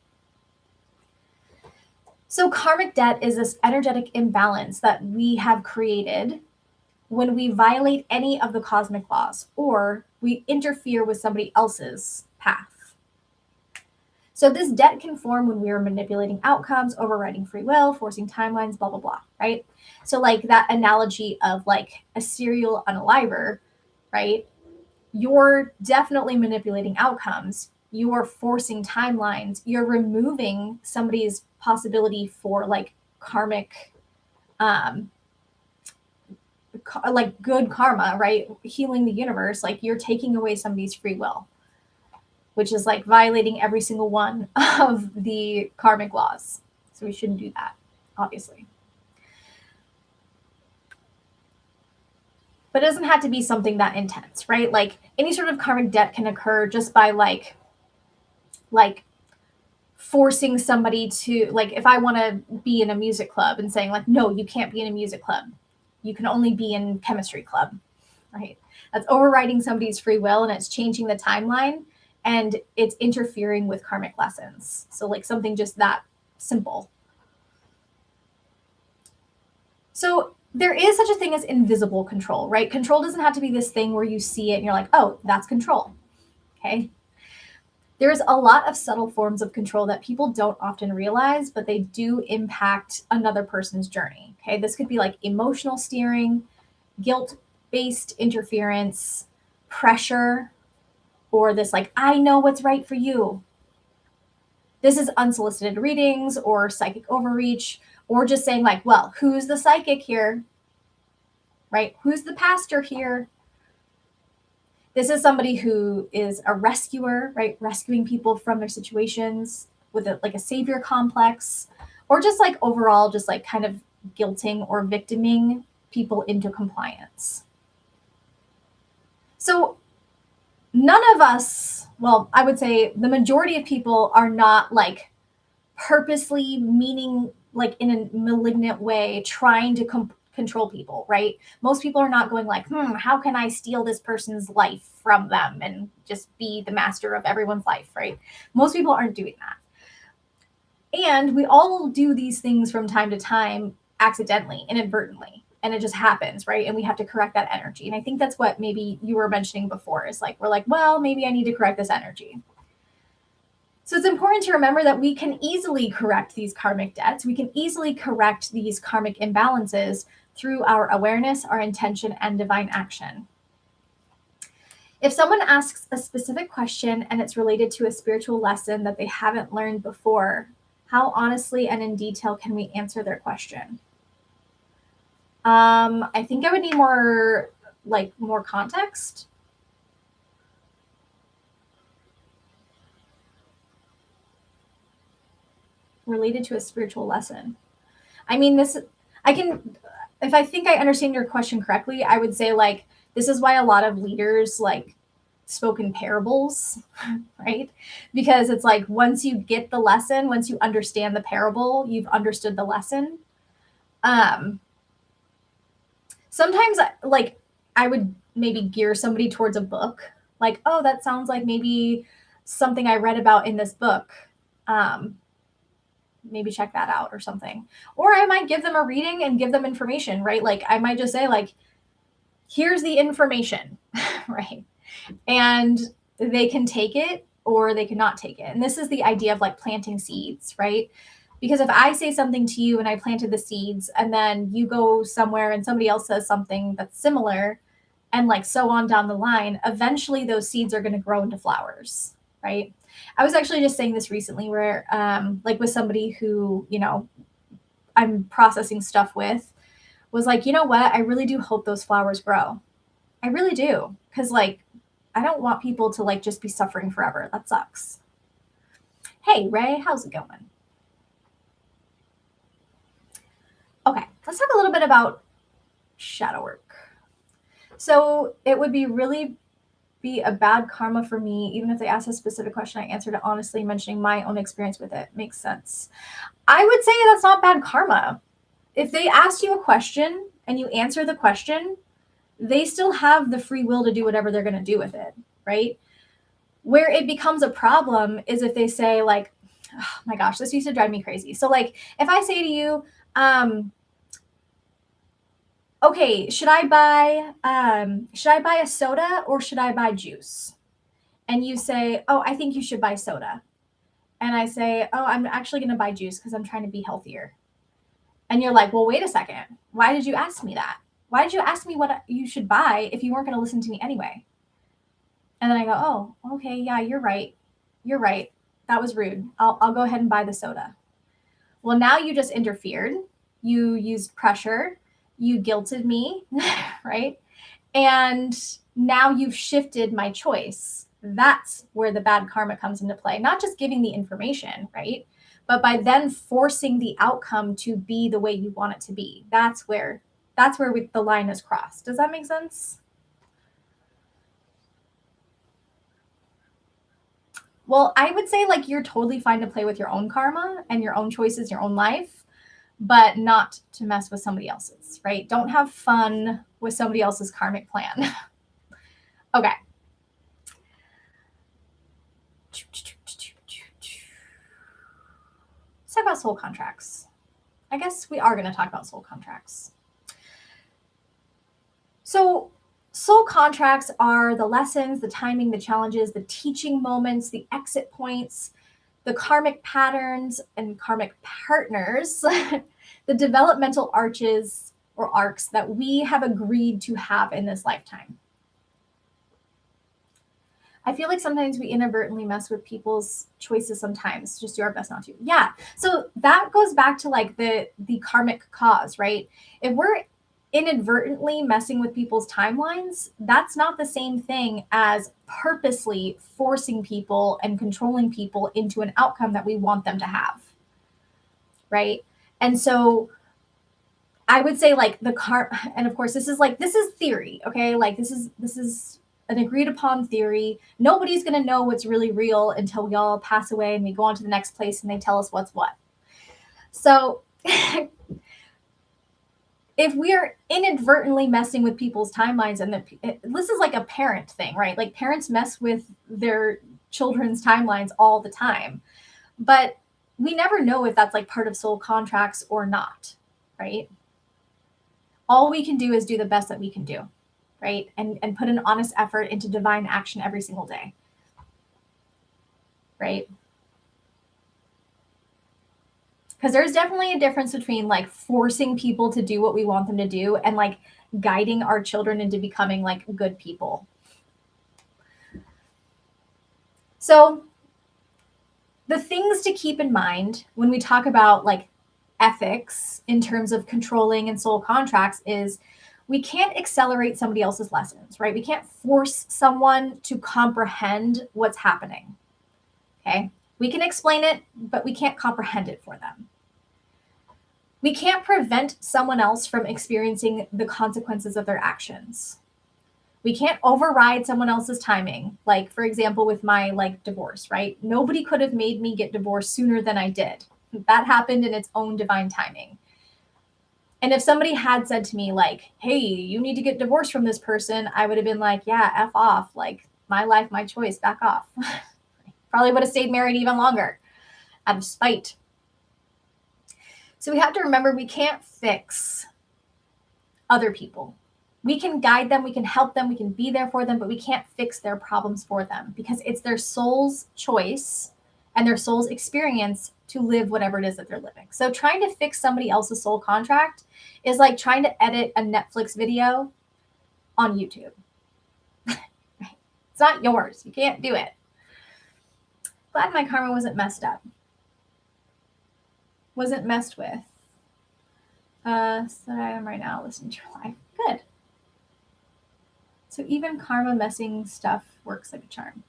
So karmic debt is this energetic imbalance that we have created when we violate any of the cosmic laws or we interfere with somebody else's path. So this debt can form when we are manipulating outcomes, overriding free will, forcing timelines, blah, blah, blah, right? So like that analogy of like a serial unaliver, right? You're definitely manipulating outcomes. You are forcing timelines. You're removing somebody's possibility for like karmic, like good karma, right? Healing the universe. Like you're taking away somebody's free will, which is like violating every single one of the karmic laws. So we shouldn't do that, obviously. But it doesn't have to be something that intense, right? Like any sort of karmic debt can occur just by like forcing somebody to, like, if I want to be in a music club and saying like, no, you can't be in a music club. You can only be in chemistry club, right? That's overriding somebody's free will, and it's changing the timeline, and it's interfering with karmic lessons. So like something just that simple. So there is such a thing as invisible control, right? Control doesn't have to be this thing where you see it and you're like, oh, that's control. Okay. There's a lot of subtle forms of control that people don't often realize, but they do impact another person's journey. Okay. This could be like emotional steering, guilt-based interference, pressure, or this like, I know what's right for you. This is unsolicited readings or psychic overreach, or just saying like, well, who's the psychic here? Right? Who's the pastor here? This is somebody who is a rescuer, right? Rescuing people from their situations with like a savior complex, or just like overall, just like kind of guilting or victiming people into compliance. So none of us, well, I would say the majority of people are not like purposely meaning like in a malignant way trying to control people, right? Most people are not going like, how can I steal this person's life from them and just be the master of everyone's life, right? Most people aren't doing that. And we all do these things from time to time accidentally, inadvertently, and it just happens, right? And we have to correct that energy. And I think that's what maybe you were mentioning before, is like, we're like, well, maybe I need to correct this energy. So it's important to remember that we can easily correct these karmic debts. We can easily correct these karmic imbalances through our awareness, our intention, and divine action. If someone asks a specific question and it's related to a spiritual lesson that they haven't learned before, how honestly and in detail can we answer their question? I think I would need more context. Related to a spiritual lesson. I mean, if I think I understand your question correctly, I would say like, this is why a lot of leaders like spoke in parables, right? Because it's like, once you get the lesson, once you understand the parable, you've understood the lesson. Sometimes like I would maybe gear somebody towards a book, like, oh, that sounds like maybe something I read about in this book. Maybe check that out or something. Or I might give them a reading and give them information, right? Like I might just say like, here's the information, right? And they can take it or they cannot take it. And this is the idea of like planting seeds, right? Because if I say something to you and I planted the seeds and then you go somewhere and somebody else says something that's similar and like so on down the line, eventually those seeds are going to grow into flowers, right? I was actually just saying this recently where like with somebody who, I'm processing stuff with, was like, you know what? I really do hope those flowers grow. I really do. Because, like, I don't want people to, like, just be suffering forever. That sucks. Hey, Ray, how's it going? Okay, let's talk a little bit about shadow work. So it would be really be a bad karma for me, even if they asked a specific question, I answered it honestly, mentioning my own experience with it. Makes sense. I would say that's not bad karma. If they asked you a question and you answer the question, they still have the free will to do whatever they're going to do with it, right? Where it becomes a problem is if they say, like, oh my gosh, this used to drive me crazy. So, like, if I say to you, okay, should I buy a soda or should I buy juice? And you say, oh, I think you should buy soda. And I say, oh, I'm actually going to buy juice because I'm trying to be healthier. And you're like, well, wait a second. Why did you ask me that? Why did you ask me what you should buy if you weren't going to listen to me anyway? And then I go, oh, okay, yeah, you're right. You're right. That was rude. I'll go ahead and buy the soda. Well, now you just interfered. You used pressure. You guilted me, right? And now you've shifted my choice. That's where the bad karma comes into play. Not just giving the information, right? But by then forcing the outcome to be the way you want it to be. That's where the line is crossed. Does that make sense? Well, I would say, like, you're totally fine to play with your own karma and your own choices, your own life, but not to mess with somebody else's, right? Don't have fun with somebody else's karmic plan. Okay. Let's talk about soul contracts. I guess we are going to talk about soul contracts. So soul contracts are the lessons, the timing, the challenges, the teaching moments, the exit points, the karmic patterns and karmic partners, the developmental arches or arcs that we have agreed to have in this lifetime. I feel like sometimes we inadvertently mess with people's choices sometimes. Just do our best not to. Yeah. So that goes back to, like, the karmic cause, right? If we're inadvertently messing with people's timelines, that's not the same thing as purposely forcing people and controlling people into an outcome that we want them to have, right? And so I would say, like, and of course this is theory, okay? Like, this is an agreed upon theory. Nobody's going to know what's really real until we all pass away and we go on to the next place and they tell us what's what. So if we are inadvertently messing with people's timelines, and this is like a parent thing, right? Like, parents mess with their children's timelines all the time, but we never know if that's, like, part of soul contracts or not, right? All we can do is do the best that we can do, right? And put an honest effort into divine action every single day, right? Because there's definitely a difference between, like, forcing people to do what we want them to do and, like, guiding our children into becoming, like, good people. So the things to keep in mind when we talk about, like, ethics in terms of controlling and soul contracts is we can't accelerate somebody else's lessons, right? We can't force someone to comprehend what's happening, okay? We can explain it, but we can't comprehend it for them. We can't prevent someone else from experiencing the consequences of their actions. We can't override someone else's timing. Like, for example, with my, like, divorce, right? Nobody could have made me get divorced sooner than I did. That happened in its own divine timing. And if somebody had said to me, like, hey, you need to get divorced from this person, I would have been like, yeah, F off. Like, my life, my choice, back off. Probably would have stayed married even longer out of spite. So we have to remember we can't fix other people. We can guide them, we can help them, we can be there for them, but we can't fix their problems for them because it's their soul's choice and their soul's experience to live whatever it is that they're living. So trying to fix somebody else's soul contract is like trying to edit a Netflix video on YouTube. It's not yours. You can't do it. Glad my karma wasn't messed up. Wasn't messed with. So I am right now listening to your life. Good. So even karma messing stuff works like a charm.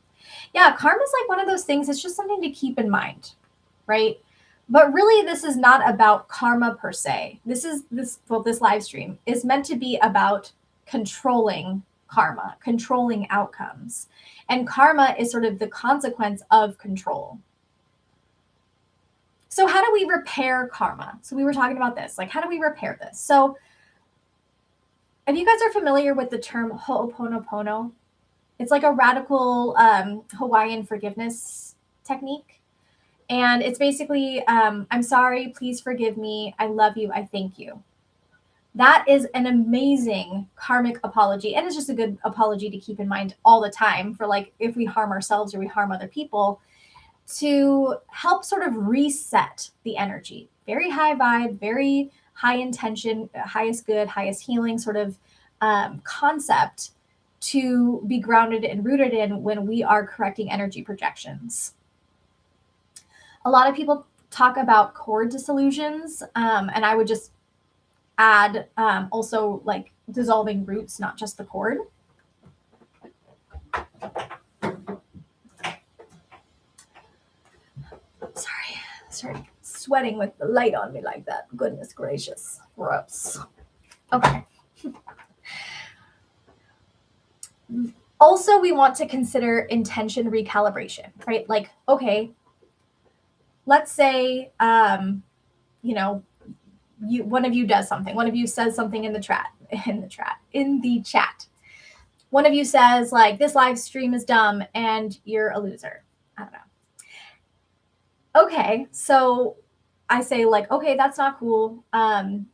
Yeah, karma is like one of those things. It's just something to keep in mind, right? But really, this is not about karma per se. This live stream is meant to be about controlling karma, controlling outcomes. And karma is sort of the consequence of control. So how do we repair karma? So we were talking about this, like how do we repair this? So if you guys are familiar with the term ho'oponopono, it's like a radical Hawaiian forgiveness technique. And it's basically, I'm sorry, please forgive me, I love you, I thank you. That is an amazing karmic apology. And it's just a good apology to keep in mind all the time for like if we harm ourselves or we harm other people, to help sort of reset the energy. Very high vibe, very high intention, highest good, highest healing sort of concept to be grounded and rooted in when we are correcting energy projections. A lot of people talk about cord dissolutions, and I would just add also like dissolving roots, not just the cord. Sorry, sweating with the light on me like that. Goodness gracious, gross. Okay. Also, we want to consider intention recalibration, right? Like, okay, let's say, one of you does something. One of you says something in the chat. One of you says like, this live stream is dumb and you're a loser. I don't know. Okay, so I say like, okay, that's not cool.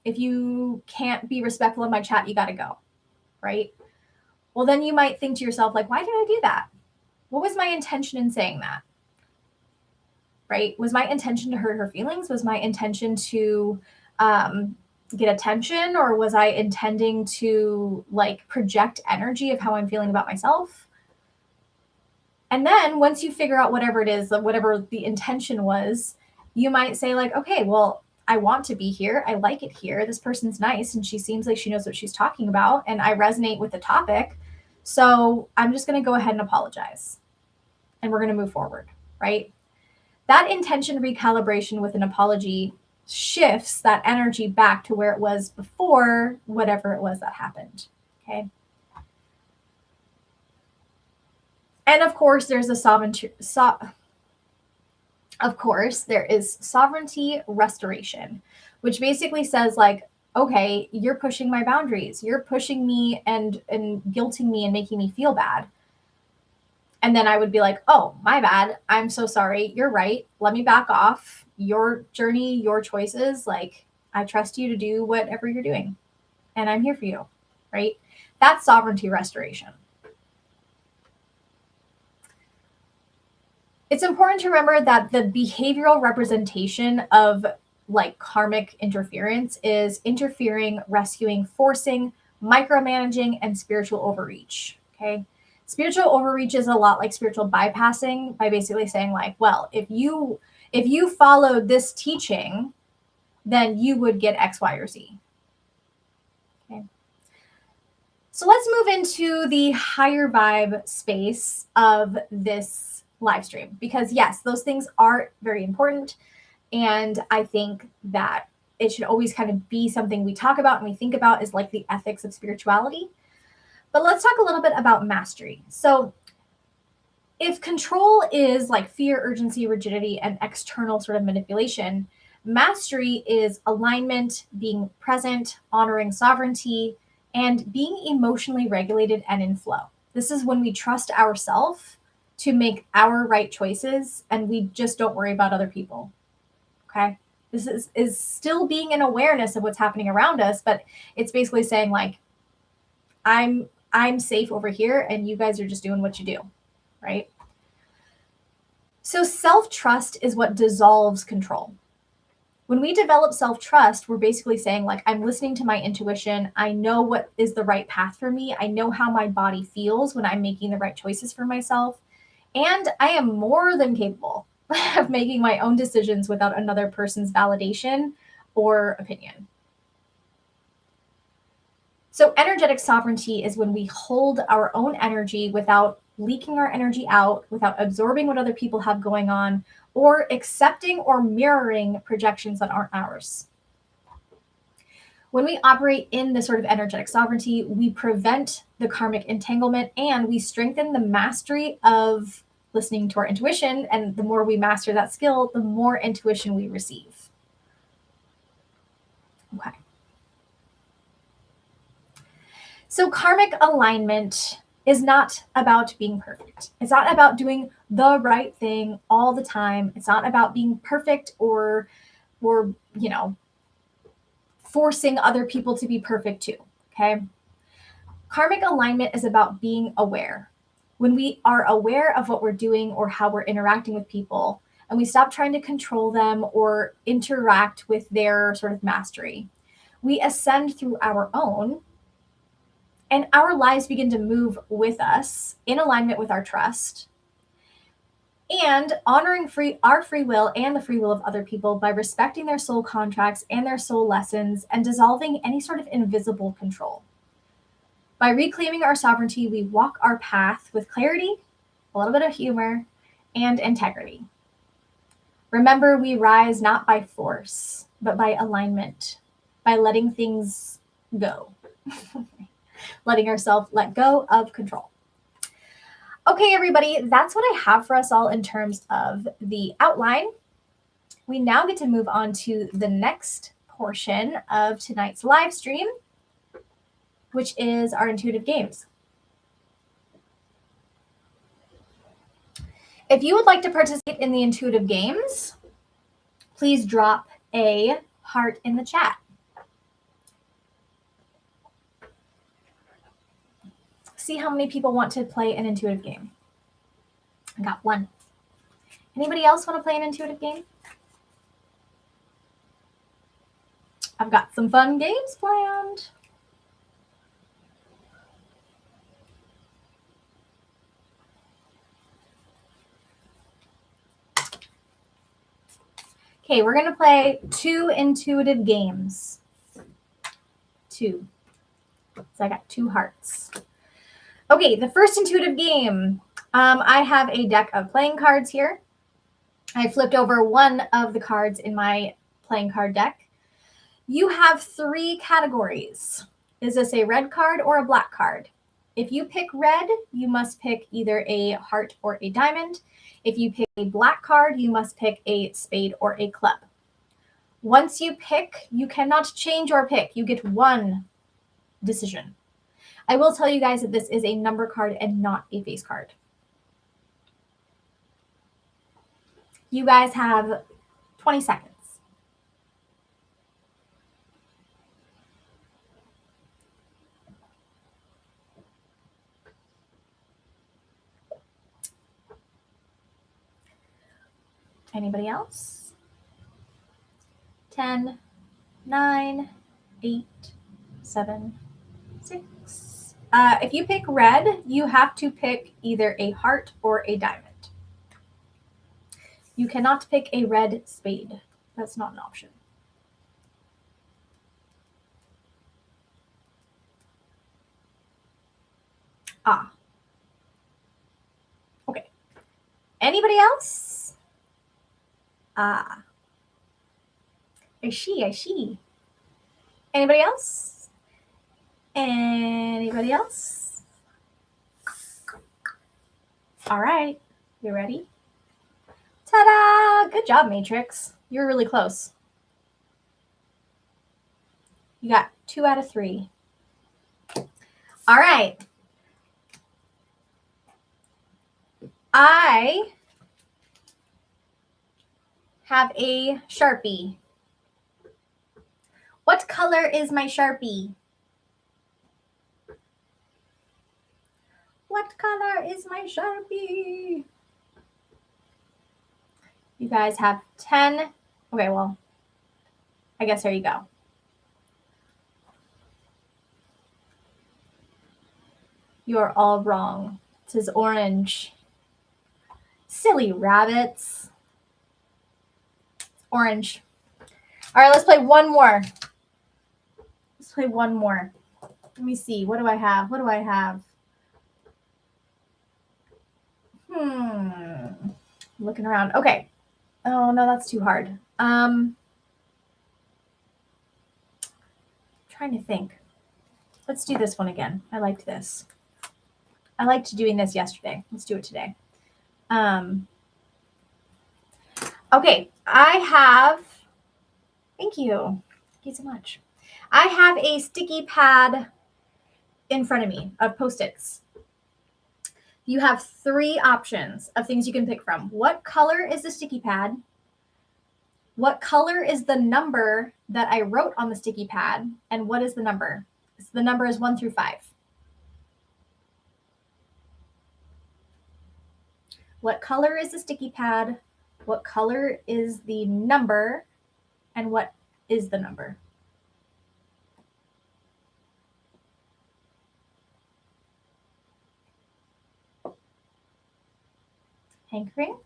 If you can't be respectful in my chat, you got to go, right? Well, then you might think to yourself, like, why did I do that? What was my intention in saying that? Right? Was my intention to hurt her feelings? Was my intention to get attention? Or was I intending to like project energy of how I'm feeling about myself? And then once you figure out whatever it is, whatever the intention was, you might say like, okay, well, I want to be here. I like it here. This person's nice and she seems like she knows what she's talking about and I resonate with the topic. So I'm just going to go ahead and apologize and we're going to move forward, right? That intention recalibration with an apology shifts that energy back to where it was before whatever it was that happened, okay? And of course, there's a sovereignty restoration, which basically says like, okay, you're pushing my boundaries. You're pushing me and guilting me and making me feel bad. And then I would be like, oh, my bad. I'm so sorry. You're right. Let me back off. Your journey, your choices. Like, I trust you to do whatever you're doing. And I'm here for you, right? That's sovereignty restoration. It's important to remember that the behavioral representation of like karmic interference is interfering, rescuing, forcing, micromanaging, and spiritual overreach, okay? Spiritual overreach is a lot like spiritual bypassing by basically saying like, well, if you followed this teaching, then you would get X, Y, or Z. Okay. So let's move into the higher vibe space of this live stream because yes, those things are very important. And I think that it should always kind of be something we talk about and we think about is like the ethics of spirituality. But let's talk a little bit about mastery. So if control is like fear, urgency, rigidity, and external sort of manipulation, mastery is alignment, being present, honoring sovereignty, and being emotionally regulated and in flow. This is when we trust ourselves to make our right choices and we just don't worry about other people. Okay? This is still being in awareness of what's happening around us, but it's basically saying like, I'm safe over here and you guys are just doing what you do, right? So self-trust is what dissolves control. When we develop self-trust, we're basically saying like, I'm listening to my intuition. I know what is the right path for me. I know how my body feels when I'm making the right choices for myself. And I am more than capable of making my own decisions without another person's validation or opinion. So energetic sovereignty is when we hold our own energy without leaking our energy out, without absorbing what other people have going on, or accepting or mirroring projections that aren't ours. When we operate in this sort of energetic sovereignty, we prevent the karmic entanglement and we strengthen the mastery of listening to our intuition. And the more we master that skill, the more intuition we receive. Okay. So karmic alignment is not about being perfect. It's not about doing the right thing all the time. It's not about being perfect or forcing other people to be perfect too, okay? Karmic alignment is about being aware. When we are aware of what we're doing or how we're interacting with people, and we stop trying to control them or interact with their sort of mastery, we ascend through our own, and our lives begin to move with us in alignment with our trust, and honoring our free will and the free will of other people by respecting their soul contracts and their soul lessons and dissolving any sort of invisible control. By reclaiming our sovereignty, we walk our path with clarity, a little bit of humor, and integrity. Remember, we rise not by force, but by alignment, by letting things go, letting ourselves let go of control. Okay, everybody, that's what I have for us all in terms of the outline. We now get to move on to the next portion of tonight's live stream, which is our intuitive games. If you would like to participate in the intuitive games, please drop a heart in the chat. See how many people want to play an intuitive game. I got one. Anybody else want to play an intuitive game? I've got some fun games planned. Okay, we're going to play 2 intuitive games. 2. So I got 2 hearts. Okay, the first intuitive game. I have a deck of playing cards here. I flipped over one of the cards in my playing card deck. You have 3 categories. Is this a red card or a black card? If you pick red, you must pick either a heart or a diamond. If you pick a black card, you must pick a spade or a club. Once you pick, you cannot change your pick. You get one decision. I will tell you guys that this is a number card and not a face card. You guys have 20 seconds. Anybody else? 10, 9, 8, 7, 6. If you pick red, you have to pick either a heart or a diamond. You cannot pick a red spade. That's not an option. Okay. Anybody else? I see. Anybody else? Anybody else? All right. You ready? Ta-da! Good job, Matrix. You're really close. You got 2 out of 3. All right. I have a Sharpie. What color is my Sharpie? What color is my Sharpie? You guys have 10. Okay, well, I guess there you go. You're all wrong. It says orange. Silly rabbits. Orange. All right, let's play one more. Let's play one more. Let me see. What do I have? What do I have? Looking around. Okay. Oh, no, that's too hard. Trying to think. Let's do this one again. I liked this. I liked doing this yesterday. Let's do it today. Okay, I have, thank you. Thank you so much. I have a sticky pad in front of me of Post-its. You have 3 options of things you can pick from. What color is the sticky pad? What color is the number that I wrote on the sticky pad? And what is the number? So the number is 1 through 5. What color is the sticky pad? What color is the number? And what is the number? Hankering?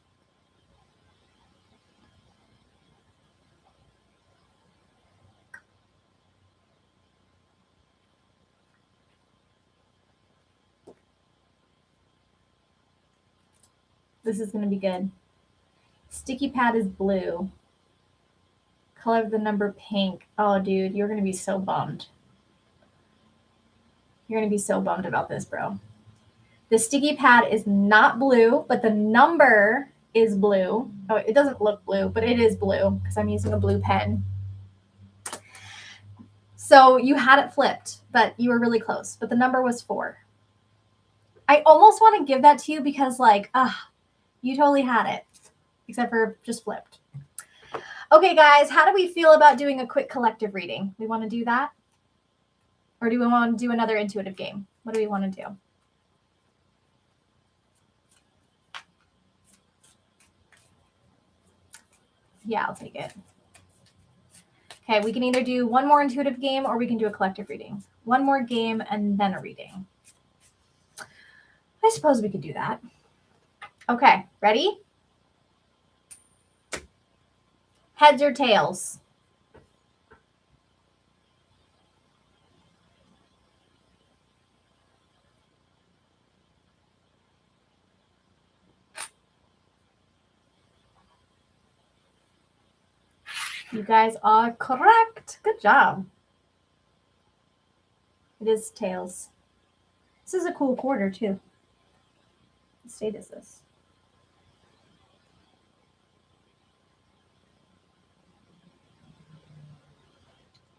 This is going to be good. Sticky pad is blue. Color of the number pink. Oh, dude, you're going to be so bummed. You're going to be so bummed about this, bro. The sticky pad is not blue, but the number is blue. Oh, it doesn't look blue, but it is blue because I'm using a blue pen. So you had it flipped, but you were really close. But the number was 4. I almost want to give that to you because, like, you totally had it, except for just flipped. Okay, guys, how do we feel about doing a quick collective reading? We want to do that? Or do we want to do another intuitive game? What do we want to do? Yeah, I'll take it. Okay, we can either do one more intuitive game or we can do a collective reading. One more game and then a reading. I suppose we could do that. Okay, ready? Heads or tails? You guys are correct. Good job. It is tails. This is a cool quarter, too. What state is this?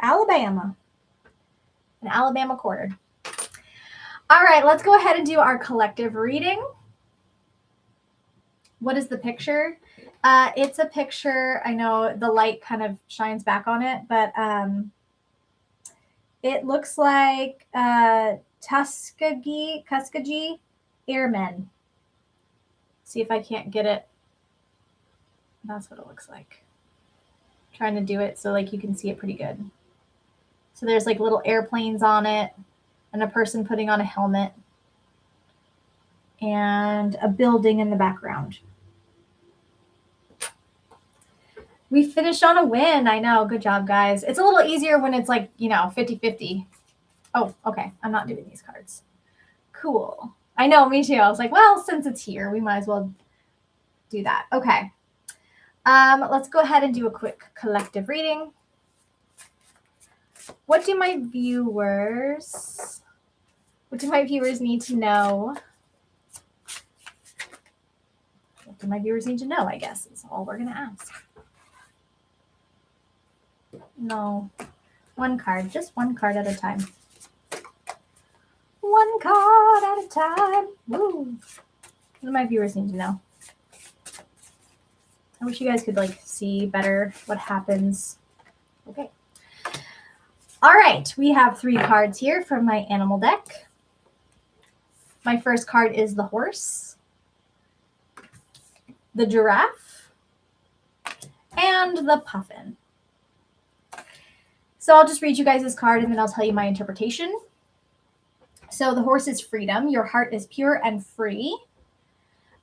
Alabama. An Alabama quarter. All right, let's go ahead and do our collective reading. What is the picture? It's a picture. I know the light kind of shines back on it, but it looks like Tuskegee Airmen. See if I can't get it. That's what it looks like. I'm trying to do it so like you can see it pretty good. So there's like little airplanes on it and a person putting on a helmet and a building in the background. We finished on a win. I know. Good job, guys. It's a little easier when it's like, 50-50. Oh, okay. I'm not doing these cards. Cool. I know, me too. I was like, well, since it's here, we might as well do that. Okay. Let's go ahead and do a quick collective reading. What do my viewers need to know? What do my viewers need to know, I guess, is all we're going to ask. No, one card, just one card at a time. One card at a time. Woo. What do my viewers need to know? I wish you guys could like see better what happens. Okay. All right, we have 3 cards here from my animal deck. My first card is the horse, the giraffe, and the puffin. So I'll just read you guys this card and then I'll tell you my interpretation. So the horse is freedom. Your heart is pure and free.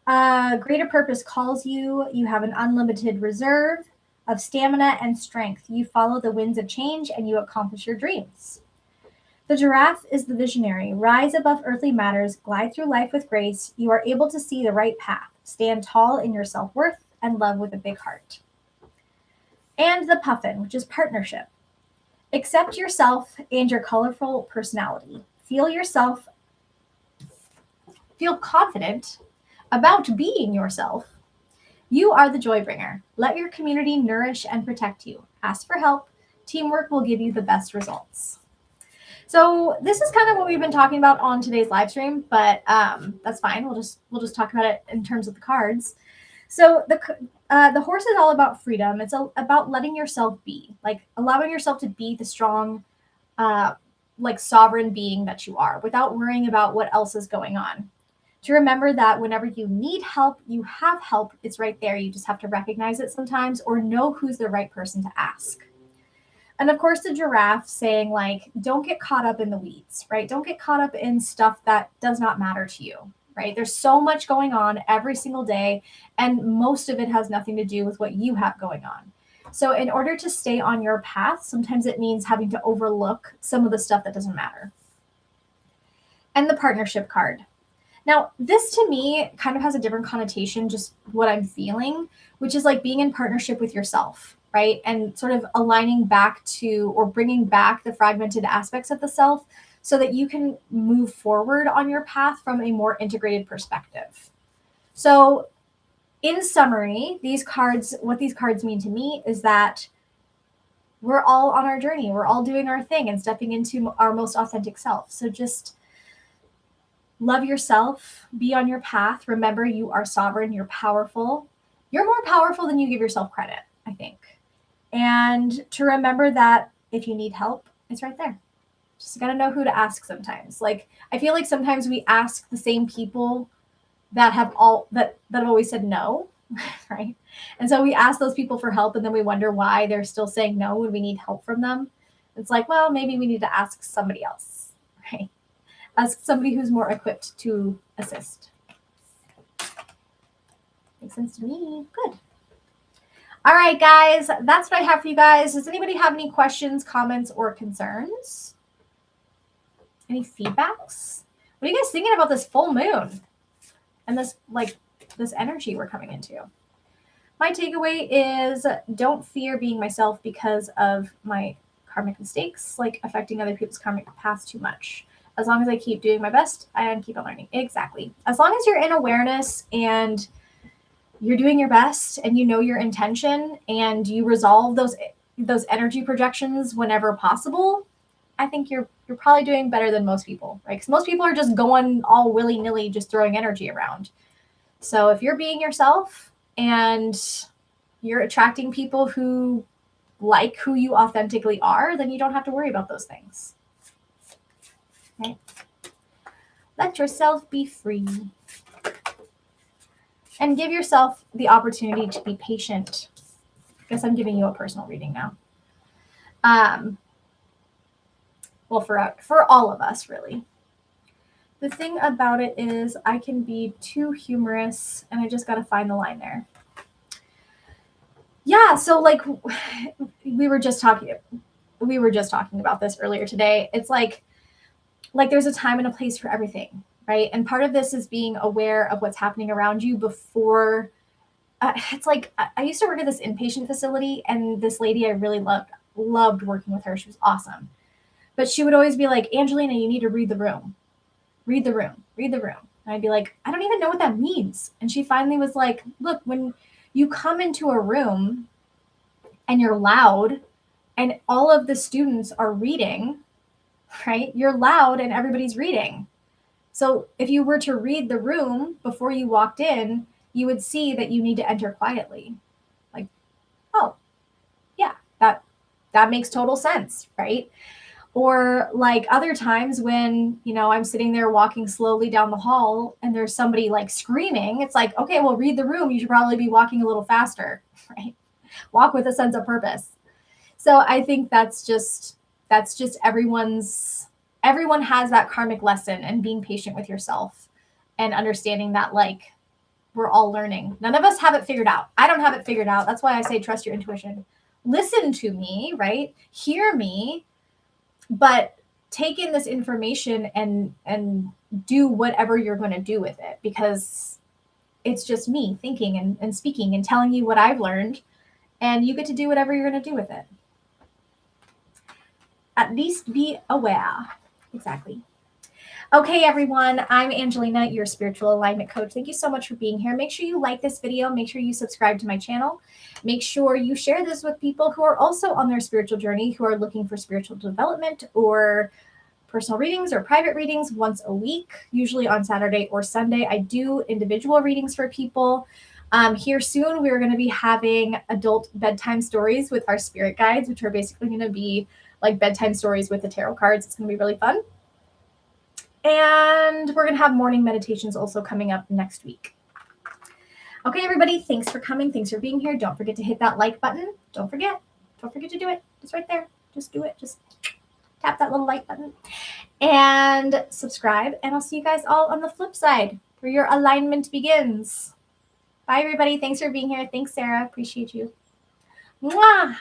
Greater purpose calls you. You have an unlimited reserve of stamina and strength. You follow the winds of change and you accomplish your dreams. The giraffe is the visionary. Rise above earthly matters, glide through life with grace. You are able to see the right path. Stand tall in your self-worth and love with a big heart. And the puffin, which is partnership. Accept yourself and your colorful personality. Feel confident about being yourself. You are the joy bringer. Let your community nourish and protect you. Ask for help. Teamwork will give you the best results. So this is kind of what we've been talking about on today's live stream, but that's fine. We'll just talk about it in terms of the cards. So the horse is all about freedom. It's about letting yourself be, like allowing yourself to be the strong, like sovereign being that you are without worrying about what else is going on. To remember that whenever you need help, you have help. It's right there. You just have to recognize it sometimes or know who's the right person to ask. And of course, the giraffe saying like, don't get caught up in the weeds, right? Don't get caught up in stuff that does not matter to you, right? There's so much going on every single day, and most of it has nothing to do with what you have going on. So in order to stay on your path, sometimes it means having to overlook some of the stuff that doesn't matter. And the partnership card. Now, this to me kind of has a different connotation, just what I'm feeling, which is like being in partnership with yourself, right? And sort of aligning back to or bringing back the fragmented aspects of the self so that you can move forward on your path from a more integrated perspective. So in summary, what these cards mean to me is that we're all on our journey. We're all doing our thing and stepping into our most authentic self. So just love yourself, be on your path. Remember, you are sovereign, you're powerful. You're more powerful than you give yourself credit, I think. And to remember that if you need help, it's right there. Just gotta know who to ask sometimes. Like, I feel like sometimes we ask the same people that have always said no, right? And so we ask those people for help and then we wonder why they're still saying no when we need help from them. It's like, well, maybe we need to ask somebody else, right? Ask somebody who's more equipped to assist. Makes sense to me. Good. All right, guys, that's what I have for you guys. Does anybody have any questions, comments, or concerns? Any feedbacks? What are you guys thinking about this full moon and this energy we're coming into? My takeaway is don't fear being myself because of my karmic mistakes, like affecting other people's karmic paths too much. As long as I keep doing my best and keep on learning. Exactly. As long as you're in awareness and you're doing your best and you know your intention and you resolve those energy projections whenever possible, I think you're probably doing better than most people, right? Because most people are just going all willy-nilly, just throwing energy around. So if you're being yourself and you're attracting people who like who you authentically are, then you don't have to worry about those things. Okay. Let yourself be free. And give yourself the opportunity to be patient. I guess I'm giving you a personal reading now. Well, for all of us, really. The thing about it is I can be too humorous, and I just got to find the line there. Yeah, so like we were just talking about this earlier today. It's like there's a time and a place for everything, right? And part of this is being aware of what's happening around you before. It's like I used to work at this inpatient facility, and this lady I really loved working with her. She was awesome. But she would always be like, Angelina, you need to read the room. Read the room. Read the room. And I'd be like, I don't even know what that means. And she finally was like, look, when you come into a room and you're loud and all of the students are reading, right? You're loud and everybody's reading. So if you were to read the room before you walked in, you would see that you need to enter quietly. Like, oh, yeah, that makes total sense, right? Or like other times when, I'm sitting there walking slowly down the hall and there's somebody like screaming, it's like, okay, well, read the room. You should probably be walking a little faster, right? Walk with a sense of purpose. So I think that's just everyone has that karmic lesson, and being patient with yourself and understanding that like we're all learning. None of us have it figured out. I don't have it figured out. That's why I say trust your intuition. Listen to me, right? Hear me. But take in this information and do whatever you're going to do with it, because it's just me thinking and speaking and telling you what I've learned, and you get to do whatever you're going to do with it. At least be aware. Exactly. Okay, everyone, I'm Angelina, your spiritual alignment coach. Thank you so much for being here. Make sure you like this video. Make sure you subscribe to my channel. Make sure you share this with people who are also on their spiritual journey, who are looking for spiritual development or personal readings or private readings once a week, usually on Saturday or Sunday. I do individual readings for people. Here soon, we're going to be having adult bedtime stories with our spirit guides, which are basically going to be like bedtime stories with the tarot cards. It's going to be really fun. And we're going to have morning meditations also coming up next week. Okay, everybody, thanks for coming. Thanks for being here. Don't forget to hit that like button. Don't forget to do it. It's right there. Just do it. Just tap that little like button and subscribe. And I'll see you guys all on the flip side where your alignment begins. Bye, everybody. Thanks for being here. Thanks, Sarah. Appreciate you. Mwah!